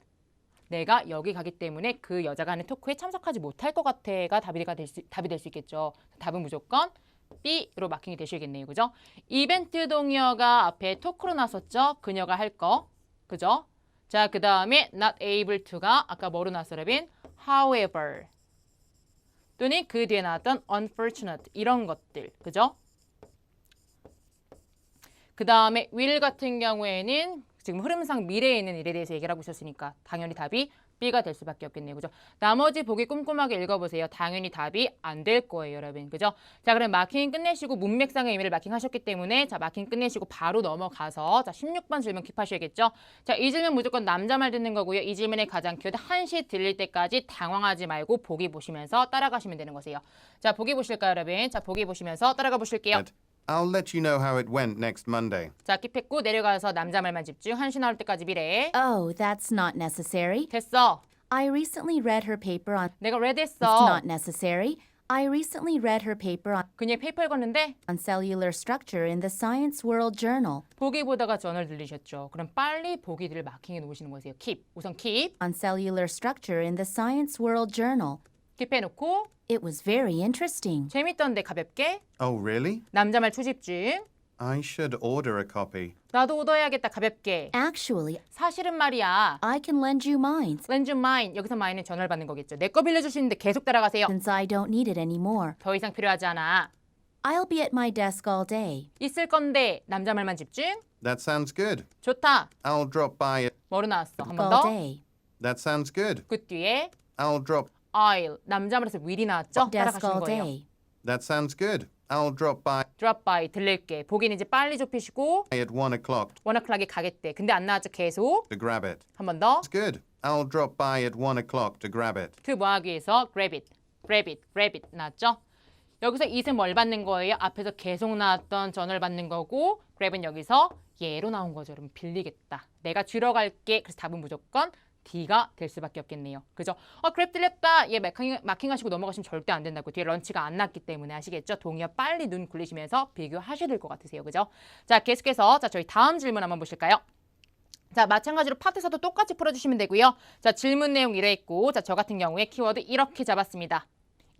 [SPEAKER 1] 내가 여기 가기 때문에 그 여자가 하는 토크에 참석하지 못할 것 같아가 답이 될 수 있겠죠. 답은 무조건 B로 마킹이 되시겠네요. 그죠? 이벤트 동의어가 앞에 토크로 나섰죠. 그녀가 할 거. 그죠? 자, 그 다음에 not able to가 아까 뭐로 나왔어, 여러분? However. 또는 그 뒤에 나왔던 unfortunate 이런 것들. 그죠? 그 다음에 will 같은 경우에는 지금 흐름상 미래에 있는 일에 대해서 얘기를 하고 있었으니까 당연히 답이 B가 될 수밖에 없겠네요. 그죠? 나머지 보기 꼼꼼하게 읽어보세요. 당연히 답이 안 될 거예요, 여러분. 그죠? 자, 그럼 마킹 끝내시고 문맥상의 의미를 마킹하셨기 때문에 자, 마킹 끝내시고 바로 넘어가서 자, 16번 질문 킵하셔야겠죠? 자, 이 질문 무조건 남자 말 듣는 거고요. 이 질문의 가장 키워드 한시 들릴 때까지 당황하지 말고 보기 보시면서 따라가시면 되는 거세요. 자, 보기 보실까요, 여러분? 자, 보기 보시면서 따라가 보실게요.
[SPEAKER 3] I'll let you know how it went next Monday.
[SPEAKER 1] 자, 킵했고 내려가서 남자 말만 집중. 한시 나올 때까지 미래.
[SPEAKER 4] Oh, that's not necessary.
[SPEAKER 1] 됐어.
[SPEAKER 4] I recently read her paper on...
[SPEAKER 1] 내가 read
[SPEAKER 4] It's
[SPEAKER 1] 했어.
[SPEAKER 4] not necessary. I recently read her paper
[SPEAKER 1] 그녀의 페이퍼 읽었는데
[SPEAKER 4] on cellular structure in the Science World Journal.
[SPEAKER 1] 보기 보다가 저널 들리셨죠. 그럼 빨리 보기들을 마킹해 놓으시는 거세요. keep. 우선 keep.
[SPEAKER 4] On cellular structure in the Science World Journal.
[SPEAKER 1] 킵해놓고
[SPEAKER 4] It was very interesting.
[SPEAKER 1] 재밌던데 가볍게
[SPEAKER 3] Oh, really?
[SPEAKER 1] 남자 말 초집중
[SPEAKER 3] I should order a copy.
[SPEAKER 1] 나도 얻어야겠다 가볍게
[SPEAKER 4] Actually,
[SPEAKER 1] 사실은 말이야
[SPEAKER 4] I can lend you mine
[SPEAKER 1] lend you mine 여기서 mine은 전화를 받는 거겠죠. 내 거 빌려줄 수 있는데 계속 따라가세요.
[SPEAKER 4] since I don't need it anymore.
[SPEAKER 1] 더 이상 필요하지 않아.
[SPEAKER 4] I'll be at my desk all day.
[SPEAKER 1] 있을 건데 남자 말만 집중.
[SPEAKER 3] That sounds good.
[SPEAKER 1] 좋다.
[SPEAKER 3] I'll drop by it.
[SPEAKER 1] 뭐로 나왔어? 한 번
[SPEAKER 4] All
[SPEAKER 1] 더.
[SPEAKER 4] day.
[SPEAKER 3] That sounds good.
[SPEAKER 1] 그 뒤에
[SPEAKER 3] I'll drop.
[SPEAKER 1] I'll 남자 말에서 will이 나왔죠?
[SPEAKER 4] Desk
[SPEAKER 1] 따라가시는
[SPEAKER 4] all
[SPEAKER 1] 거예요.
[SPEAKER 4] day.
[SPEAKER 3] That sounds good. I'll drop by
[SPEAKER 1] drop by 들릴게. 보기는 이제 빨리 좁히시고
[SPEAKER 3] at 1 o'clock
[SPEAKER 1] 1o'clock에 가겠대. 근데 안 나왔죠? 계속.
[SPEAKER 3] to grab it.
[SPEAKER 1] 한 번 더.
[SPEAKER 3] It's good. I'll drop by at 1 o'clock to grab it.
[SPEAKER 1] 그 뭐 하기 위해서 grab it, grab it, grab it 나왔죠? 여기서 it은 뭘 받는 거예요? 앞에서 계속 나왔던 전을 받는 거고 grab은 여기서 얘로 나온 거죠. 여러분 빌리겠다. 내가 주러 갈게. 그래서 답은 무조건 D가 될 수밖에 없겠네요. 그죠? grab 들렸다. 얘 마킹하시고 넘어가시면 절대 안 된다고. 뒤에 런치가 안 났기 때문에 아시겠죠? 동의어 빨리 눈 굴리시면서 비교하셔야 될 것 같으세요. 그죠? 자, 계속해서 저희 다음 질문 한번 보실까요? 자, 마찬가지로 파트에서도 똑같이 풀어주시면 되고요. 자, 질문 내용 이래있고, 자, 저 같은 경우에 키워드 이렇게 잡았습니다.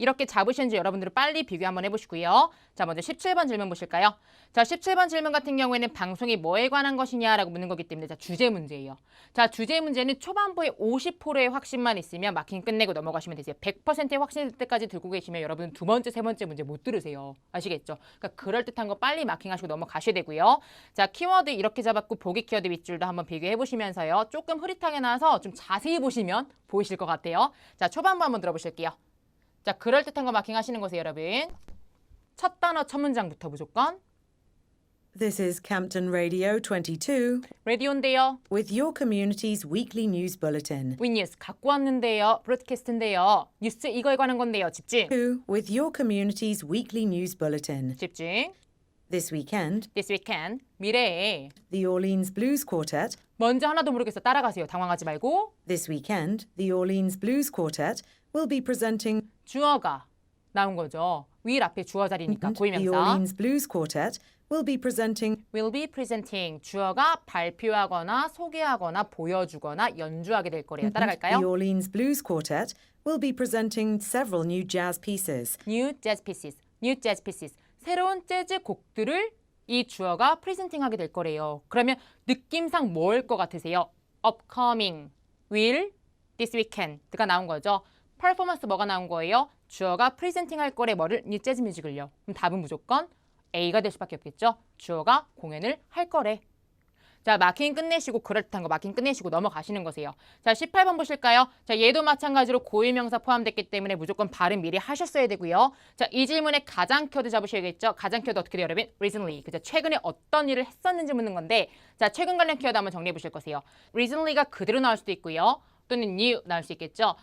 [SPEAKER 1] 이렇게 잡으셨는지 여러분들은 빨리 비교 한번 해보시고요. 자, 먼저 17번 질문 보실까요? 자, 17번 질문 같은 경우에는 방송이 뭐에 관한 것이냐라고 묻는 거기 때문에 자, 주제 문제예요. 자, 주제 문제는 초반부에 50%의 확신만 있으면 마킹 끝내고 넘어가시면 되세요. 100%의 확신일 때까지 들고 계시면 여러분은 두 번째, 세 번째 문제 못 들으세요. 아시겠죠? 그러니까 그럴듯한 거 빨리 마킹하시고 넘어가셔야 되고요. 자, 키워드 이렇게 잡았고 보기 키워드 윗줄도 한번 비교해 보시면서요. 조금 흐릿하게 나와서 좀 자세히 보시면 보이실 것 같아요. 자, 초반부 한번 들어보실게요. 자, 그럴듯한 거 마킹하시는 거세요, 여러분. 첫 단어, 첫 문장부터 무조건.
[SPEAKER 5] This is Campton Radio 22
[SPEAKER 1] 라디오인데요.
[SPEAKER 5] with your community's weekly news bulletin.
[SPEAKER 1] 윈뉴스 갖고 왔는데요. 브로드캐스트인데요. 뉴스 이거에 관한 건데요. 집중.
[SPEAKER 5] 2 with your community's weekly news bulletin.
[SPEAKER 1] 집중.
[SPEAKER 5] This weekend,
[SPEAKER 1] This weekend. 미래에.
[SPEAKER 5] the Orleans Blues Quartet.
[SPEAKER 1] 먼저 하나도 모르겠어. 따라가세요. 당황하지 말고.
[SPEAKER 5] This weekend, the Orleans Blues Quartet will be presenting
[SPEAKER 1] 주어가 나온 거죠. will 앞에 주어 자리니까
[SPEAKER 5] the
[SPEAKER 1] 고유명사.
[SPEAKER 5] Orleans Blues Quartet will be presenting
[SPEAKER 1] will be presenting. 주어가 발표하거나 소개하거나 보여주거나 연주하게 될 거래요.
[SPEAKER 5] the
[SPEAKER 1] 따라갈까요?
[SPEAKER 5] Orleans Blues Quartet will be presenting several new jazz pieces.
[SPEAKER 1] New jazz pieces. New jazz pieces. 새로운 재즈 곡들을 이 주어가 프레젠팅 하게 될 거래요. 그러면 느낌상 뭘 것 같으세요? upcoming, will, this weekend가 나온 거죠. 퍼포먼스 뭐가 나온 거예요? 주어가 프레젠팅 할 거래 뭐를? 뉴 재즈 뮤직을요. 그럼 답은 무조건 A가 될 수밖에 없겠죠. 주어가 공연을 할 거래. 자, 마킹 끝내시고 그럴듯한 거 마킹 끝내시고 넘어가시는 거세요. 자, 18번 보실까요? 자, 얘도 마찬가지로 고유명사 포함됐기 때문에 무조건 발음 미리 하셨어야 되고요. 자, 이 질문에 가장 키워드 잡으셔야겠죠. 가장 키워드 어떻게 돼요, 여러분? recently. 그죠? 최근에 어떤 일을 했었는지 묻는 건데 자, 최근 관련 키워드 한번 정리해 보실 거세요. recently가 그대로 나올 수도 있고요. 또는 new 나올 수 있겠죠.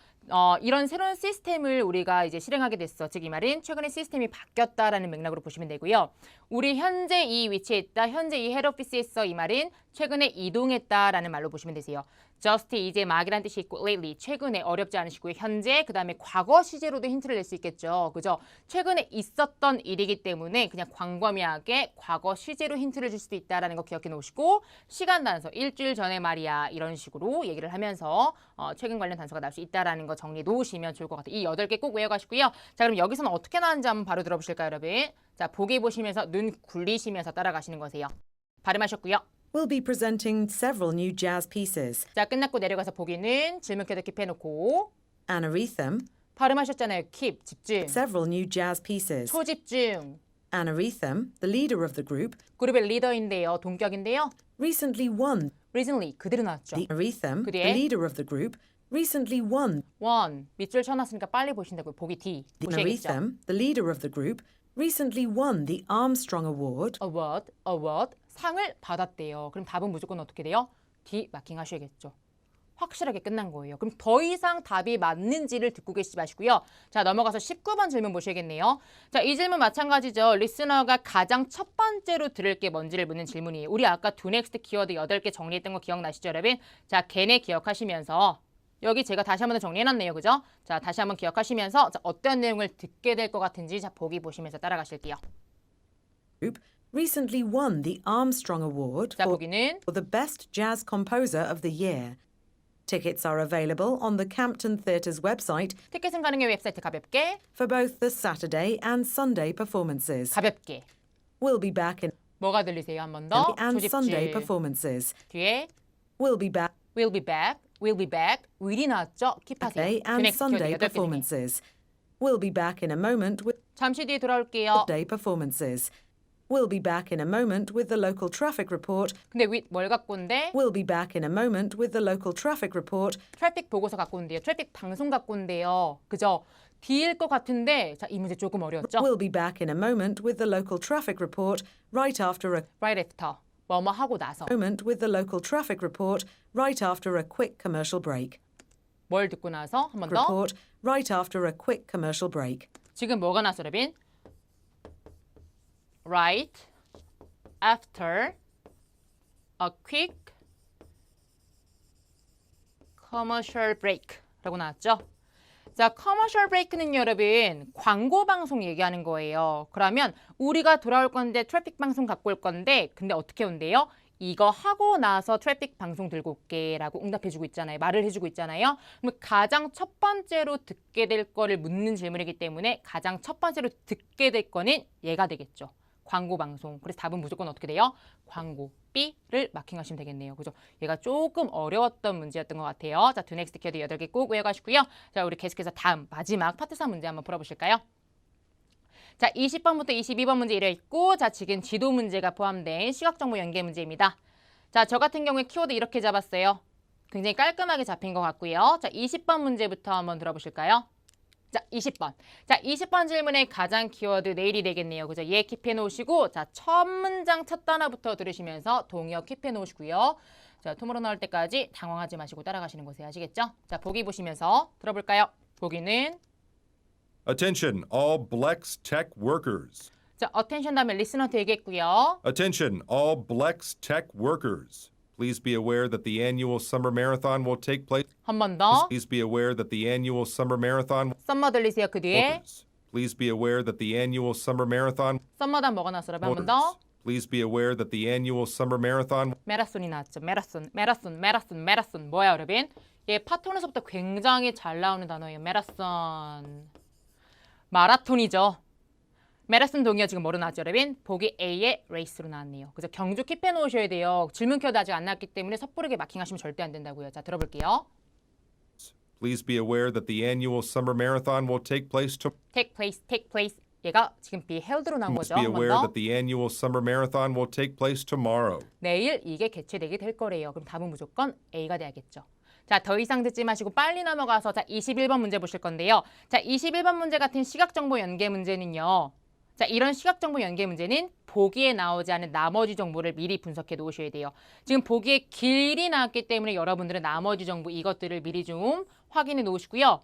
[SPEAKER 1] 이런 새로운 시스템을 우리가 이제 실행하게 됐어. 즉 이 말은 최근에 시스템이 바뀌었다라는 맥락으로 보시면 되고요. 우리 현재 이 위치에 있다. 현재 이 헤드오피스에 있어. 이 말은 최근에 이동했다라는 말로 보시면 되세요. just 이제 막이란 뜻이 있고 lately 최근에 어렵지 않으시고요. 현재 그다음에 과거 시제로도 힌트를 낼 수 있겠죠. 그죠? 최근에 있었던 일이기 때문에 그냥 광범위하게 과거 시제로 힌트를 줄 수도 있다라는 거 기억해 놓으시고 시간 단서 일주일 전에 말이야 이런 식으로 얘기를 하면서 최근 관련 단서가 나올 수 있다라는 거 정리해 놓으시면 좋을 것 같아요. 이 8개 꼭 외워가시고요. 자, 그럼 여기서는 어떻게 나왔는지 한번 바로 들어보실까요, 여러분? 자, 보기 보시면서 눈 굴리시면서 따라가시는 거세요. 발음하셨고요.
[SPEAKER 5] We'll be presenting several new jazz pieces.
[SPEAKER 1] 자, 끝났고 내려가서 보기는 질문 켜도 킵해놓고
[SPEAKER 5] Anarhythm,
[SPEAKER 1] 발음하셨잖아요. 킵, 집중.
[SPEAKER 5] several new jazz pieces.
[SPEAKER 1] 초집중.
[SPEAKER 5] Anarhythm, the leader of the group,
[SPEAKER 1] 그룹의 리더인데요. 동격인데요.
[SPEAKER 5] recently won.
[SPEAKER 1] recently 그대로 나왔죠.
[SPEAKER 5] The Anarhythm,
[SPEAKER 1] 그래.
[SPEAKER 5] the leader of the group, recently won.
[SPEAKER 1] 원 밑줄 쳐놨으니까 빨리 보신다고요. 보기 D.
[SPEAKER 5] The
[SPEAKER 1] 보셔야겠죠.
[SPEAKER 5] Anarhythm, the leader of the group, recently won the Armstrong Award.
[SPEAKER 1] award 상을 받았대요. 그럼 답은 무조건 어떻게 돼요? D 마킹 하셔야겠죠. 확실하게 끝난 거예요. 그럼 더 이상 답이 맞는지를 듣고 계시지 마시고요. 자, 넘어가서 19번 질문 보셔야겠네요. 자, 이 질문 마찬가지죠. 리스너가 가장 첫 번째로 들을 게 뭔지를 묻는 질문이에요. 우리 아까 do next 키워드 8개 정리했던 거 기억나시죠, 여러분? 자, 걔네 기억하시면서 여기 제가 다시 한번 더 정리해놨네요. 그죠? 자, 다시 한번 기억하시면서 자, 어떤 내용을 듣게 될 것 같은지 자, 보기 보시면서 따라가실게요.
[SPEAKER 5] Group recently won the Armstrong Award
[SPEAKER 1] 자,
[SPEAKER 5] for
[SPEAKER 1] 보기는
[SPEAKER 5] the best jazz composer of the year. Tickets are available on the Campton Theatre's website
[SPEAKER 1] 티켓은 가능해 웹사이트 가볍게,
[SPEAKER 5] for both the Saturday and Sunday performances.
[SPEAKER 1] 가볍게.
[SPEAKER 5] We'll be back in
[SPEAKER 1] 뭐가 들리세요? 한 번 더.
[SPEAKER 5] and Sunday
[SPEAKER 1] 조집질.
[SPEAKER 5] performances.
[SPEAKER 1] 뒤에
[SPEAKER 5] We'll be back
[SPEAKER 1] We'll be back. We'll be back. will이 나왔죠? 킵하세요.
[SPEAKER 5] Saturday and
[SPEAKER 1] 넥스트
[SPEAKER 5] Sunday
[SPEAKER 1] 키워드 8개 중에.
[SPEAKER 5] performances. We'll be back in a moment with
[SPEAKER 1] 잠시 뒤에 돌아올게요.
[SPEAKER 5] day performances. We'll be back in a moment with the local traffic report.
[SPEAKER 1] 근데 with 뭘 갖고 온대?
[SPEAKER 5] We'll be back in a moment with the local traffic report.
[SPEAKER 1] 트래픽 보고서 갖고 온대요. 트래픽 방송 갖고 온대요. 그죠? D일 것 같은데 자, 이 문제 조금 어려웠죠?
[SPEAKER 5] We'll be back in a moment with the local traffic report right after a
[SPEAKER 1] Right after. 뭐뭐 하고 나서.
[SPEAKER 5] moment with the local traffic report right after a quick commercial break.
[SPEAKER 1] 뭘 듣고 나서 한 번 더.
[SPEAKER 5] Report right after a quick commercial break.
[SPEAKER 1] 지금 뭐가 나왔어, 레빈? Right after a quick commercial break 라고 나왔죠? 자, commercial break는 여러분 광고 방송 얘기하는 거예요. 그러면 우리가 돌아올 건데 트래픽 방송 갖고 올 건데 근데 어떻게 온대요? 이거 하고 나서 트래픽 방송 들고 올게 라고 응답해주고 있잖아요. 말을 해주고 있잖아요. 그럼 가장 첫 번째로 듣게 될 거를 묻는 질문이기 때문에 가장 첫 번째로 듣게 될 거는 얘가 되겠죠. 광고 방송. 그래서 답은 무조건 어떻게 돼요? 광고 B를 마킹하시면 되겠네요. 그죠? 얘가 조금 어려웠던 문제였던 것 같아요. 자, 두 넥스트 키워드 8개 꼭 외워가시고요. 자, 우리 계속해서 다음 마지막 파트 3 문제 한번 풀어보실까요? 자, 20번부터 22번 문제 이래 있고 자, 지금 지도 문제가 포함된 시각정보 연계 문제입니다. 자, 저 같은 경우에 키워드 이렇게 잡았어요. 굉장히 깔끔하게 잡힌 것 같고요. 자, 20번 문제부터 한번 들어보실까요? 자, 20번. 자, 20번 질문의 가장 키워드 내일이 되겠네요. 그죠? 얘 킵해 놓으시고 자, 첫 문장 첫 단어부터 들으시면서 동의어 킵해 놓으시고요. 자, 투모로우 나올 때까지 당황하지 마시고 따라가시는 거세요. 아시겠죠? 자, 보기 보시면서 들어볼까요? 보기는
[SPEAKER 2] Attention, all Blex tech workers.
[SPEAKER 1] 자, attention 다음에 listener한테 얘기했고요.
[SPEAKER 2] Attention, all Blex tech workers. Please be aware that the annual summer marathon will take place.
[SPEAKER 1] 한 번 더.
[SPEAKER 2] Please be aware that the annual summer marathon
[SPEAKER 1] 썸머 들리세요? 그 뒤에
[SPEAKER 2] workers. Please be aware that the annual summer marathon
[SPEAKER 1] 썸머 다음 뭐가 나왔어요? 한 번
[SPEAKER 2] workers.
[SPEAKER 1] 더.
[SPEAKER 2] Please be aware that the annual summer marathon
[SPEAKER 1] 메라손이 나왔죠. 메라손. 뭐야, 여러분? 얘 파톤에서부터 굉장히 잘 나오는 단어예요. 메라손. 마라톤이죠. 메라손 동의어 지금 뭐로 나왔죠, 여러분? 보기 A의 레이스로 나왔네요. 그래서 경주 킵해 놓으셔야 돼요. 질문 키워드 아직 안 나왔기 때문에 섣부르게 마킹하시면 절대 안 된다고요. 자, 들어볼게요.
[SPEAKER 2] Please be aware that the annual summer marathon will take place to
[SPEAKER 1] Take place. 얘가 지금 be held로 나온
[SPEAKER 2] must
[SPEAKER 1] 거죠.
[SPEAKER 2] be
[SPEAKER 1] 한 번
[SPEAKER 2] aware
[SPEAKER 1] 더.
[SPEAKER 2] that the annual summer marathon will take place tomorrow.
[SPEAKER 1] 내일 이게 개최되게 될 거래요. 그럼 답은 무조건 A가 돼야겠죠. 자, 더 이상 듣지 마시고 빨리 넘어가서 자, 21번 문제 보실 건데요. 자, 21번 문제 같은 시각정보 연계 문제는요. 자, 이런 시각정보 연계 문제는 보기에 나오지 않은 나머지 정보를 미리 분석해 놓으셔야 돼요. 지금 보기에 길이 나왔기 때문에 여러분들은 나머지 정보 이것들을 미리 좀 확인해 놓으시고요.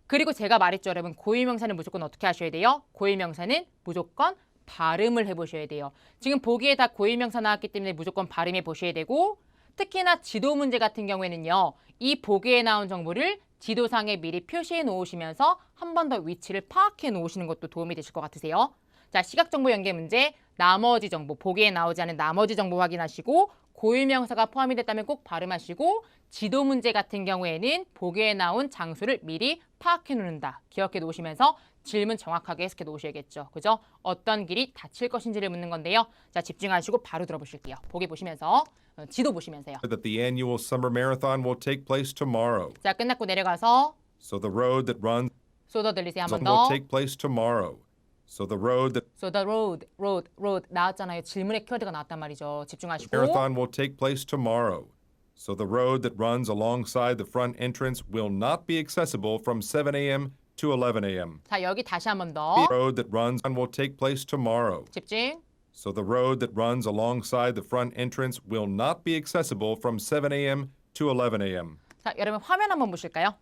[SPEAKER 1] 그리고 제가 말했죠, 여러분. 고유명사는 무조건 어떻게 하셔야 돼요? 고유명사는 무조건 발음을 해보셔야 돼요. 지금 보기에 다 고유명사 나왔기 때문에 무조건 발음해 보셔야 되고 특히나 지도 문제 같은 경우에는요. 이 보기에 나온 정보를 지도상에 미리 표시해 놓으시면서 한 번 더 위치를 파악해 놓으시는 것도 도움이 되실 것 같으세요. 자, 시각정보 연계 문제, 나머지 정보, 보기에 나오지 않은 나머지 정보 확인하시고 고유명사가 포함이 됐다면 꼭 발음하시고 지도 문제 같은 경우에는 보기에 나온 장소를 미리 파악해 놓는다. 기억해 놓으시면서 질문 정확하게 해석해 놓으셔야겠죠. 그죠? 어떤 길이 닫힐 것인지를 묻는 건데요. 자, 집중하시고 바로 들어보실게요. 보기 보시면서 지도 보시면서요.
[SPEAKER 2] That the annual summer marathon will take place tomorrow.
[SPEAKER 1] 자, 끝났고 내려가서
[SPEAKER 2] So the road that runs
[SPEAKER 1] 쏟아 들리세요. 한 번
[SPEAKER 2] will
[SPEAKER 1] 더.
[SPEAKER 2] take place tomorrow. So the road that
[SPEAKER 1] So the road 나왔잖아요. 질문의 키워드가 나왔단 말이죠. 집중하시고.
[SPEAKER 2] marathon will take place tomorrow. So the road that runs alongside the front entrance will not be accessible from 7 a.m. to 11 a.m.
[SPEAKER 1] 자, 여기 다시 한 번 더.
[SPEAKER 2] The road that runs will take place tomorrow.
[SPEAKER 1] 집중.
[SPEAKER 2] So the road that runs alongside the front entrance will not be accessible from 7 a.m. to 11 a.m.
[SPEAKER 1] 자, 여러분 화면 한번 보실까요?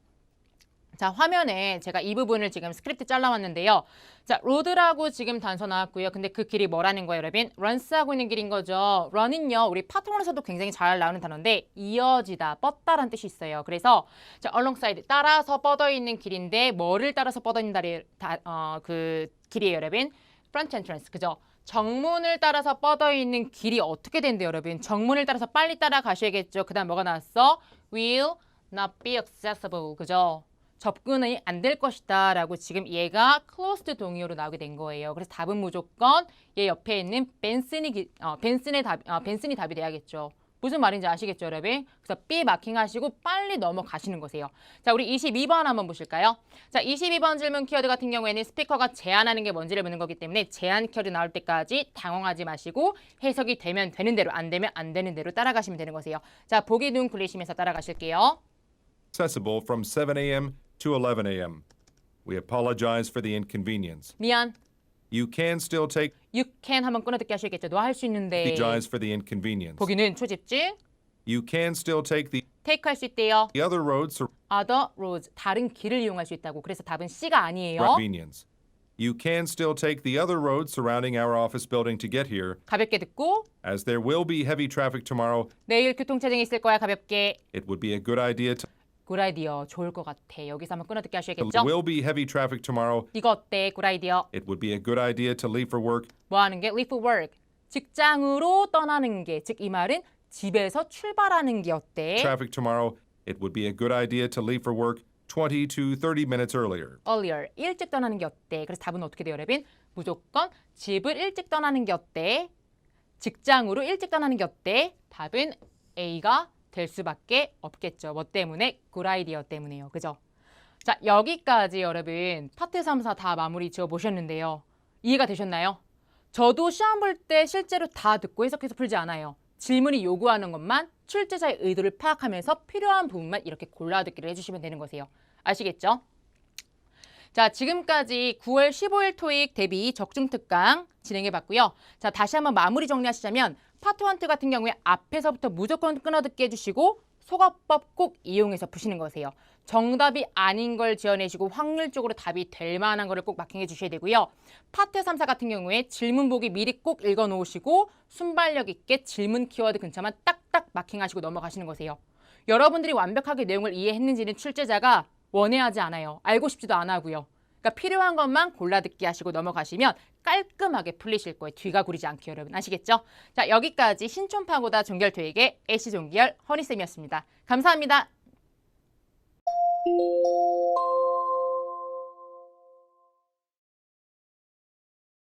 [SPEAKER 1] 자, 화면에 제가 이 부분을 지금 스크립트 잘라왔는데요. 자, 로드라고 지금 단서 나왔고요. 근데 그 길이 뭐라는 거예요, 여러분? 런스하고 있는 길인 거죠. 런은요, 우리 파통에서도 굉장히 잘 나오는 단어인데 이어지다, 뻗다라는 뜻이 있어요. 그래서 자, alongside, 따라서 뻗어 있는 길인데 뭐를 따라서 뻗어 있는 그 길이에요, 여러분? front entrance, 그죠? 정문을 따라서 뻗어 있는 길이 어떻게 된대요, 여러분? 정문을 따라서 빨리 따라가셔야겠죠. 그 다음 뭐가 나왔어? will not be accessible. 그죠? 접근이 안 될 것이다 라고 지금 얘가 closed 동의어로 나오게 된 거예요. 그래서 답은 무조건 얘 옆에 있는 벤슨이 답이 돼야겠죠. 무슨 말인지 아시겠죠, 여러분? 그래서 B 마킹하시고 빨리 넘어가시는 거세요. 자, 우리 22번 한번 보실까요? 자, 22번 질문 키워드 같은 경우에는 스피커가 제안하는 게 뭔지를 묻는 거기 때문에 제안 키워드 나올 때까지 당황하지 마시고 해석이 되면 되는 대로, 안 되면 안 되는 대로 따라가시면 되는 거세요. 자, 보기 눈 굴리시면서 따라가실게요.
[SPEAKER 2] Accessible from 7 a.m. to 11 a.m. We apologize for the inconvenience.
[SPEAKER 1] 미안.
[SPEAKER 2] You can still take
[SPEAKER 1] You can 한번 끊어듣기 하시겠죠. 너 할 수 있는데.
[SPEAKER 2] apologize for the inconvenience.
[SPEAKER 1] 보기는 초집중.
[SPEAKER 2] You can still take
[SPEAKER 1] take 할 수 있대요.
[SPEAKER 2] the other roads or
[SPEAKER 1] other roads. 다른 길을 이용할 수 있다고. 그래서 답은 C가 아니에요.
[SPEAKER 2] convenience. You can still take the other roads surrounding our office building to get here,
[SPEAKER 1] 가볍게 듣고
[SPEAKER 2] as there will be heavy traffic tomorrow.
[SPEAKER 1] 내일 교통체증이 있을 거야. 가볍게.
[SPEAKER 2] It would be a good idea to
[SPEAKER 1] good idea. 좋을 것 같아. 여기서 한번 끊어듣기
[SPEAKER 2] There
[SPEAKER 1] 하셔야겠죠?
[SPEAKER 2] will be heavy traffic tomorrow.
[SPEAKER 1] 이거 어때? good idea.
[SPEAKER 2] It would be a good idea to leave for work.
[SPEAKER 1] 뭐 하는 게? leave for work. 직장으로 떠나는 게. 즉 이 말은 집에서 출발하는 게 어때?
[SPEAKER 2] Traffic tomorrow. It would be a good idea to leave for work 20 to 30 minutes earlier.
[SPEAKER 1] earlier. 일찍 떠나는 게 어때? 그래서 답은 어떻게 돼요, 여러분? 무조건 집을 일찍 떠나는 게 어때? 직장으로 일찍 떠나는 게 어때? 답은 A가 될 수밖에 없겠죠. 뭐 때문에? good idea 때문에요. 그죠? 자, 여기까지 여러분 파트 3, 4 다 마무리 지어 보셨는데요. 이해가 되셨나요? 저도 시험 볼 때 실제로 다 듣고 해석해서 풀지 않아요. 질문이 요구하는 것만 출제자의 의도를 파악하면서 필요한 부분만 이렇게 골라 듣기를 해주시면 되는 거세요. 아시겠죠? 자, 지금까지 9월 15일 토익 대비 적중 특강 진행해 봤고요. 자, 다시 한번 마무리 정리하시자면 파트 1 같은 경우에 앞에서부터 무조건 끊어듣게 해주시고 소거법 꼭 이용해서 푸시는 거세요. 정답이 아닌 걸 지어내시고 확률적으로 답이 될 만한 거를 꼭 마킹해 주셔야 되고요. 파트 3, 4 같은 경우에 질문 보기 미리 꼭 읽어 놓으시고 순발력 있게 질문 키워드 근처만 딱딱 마킹하시고 넘어가시는 거세요. 여러분들이 완벽하게 내용을 이해했는지는 출제자가 원해하지 않아요. 알고 싶지도 않아 하고요. 그러니까 필요한 것만 골라 듣기 하시고 넘어가시면 깔끔하게 풀리실 거예요. 뒤가 구리지 않게 여러분. 아시겠죠? 자, 여기까지 신촌파고다 종결토익의 애쉬 종결 허니쌤이었습니다. 감사합니다.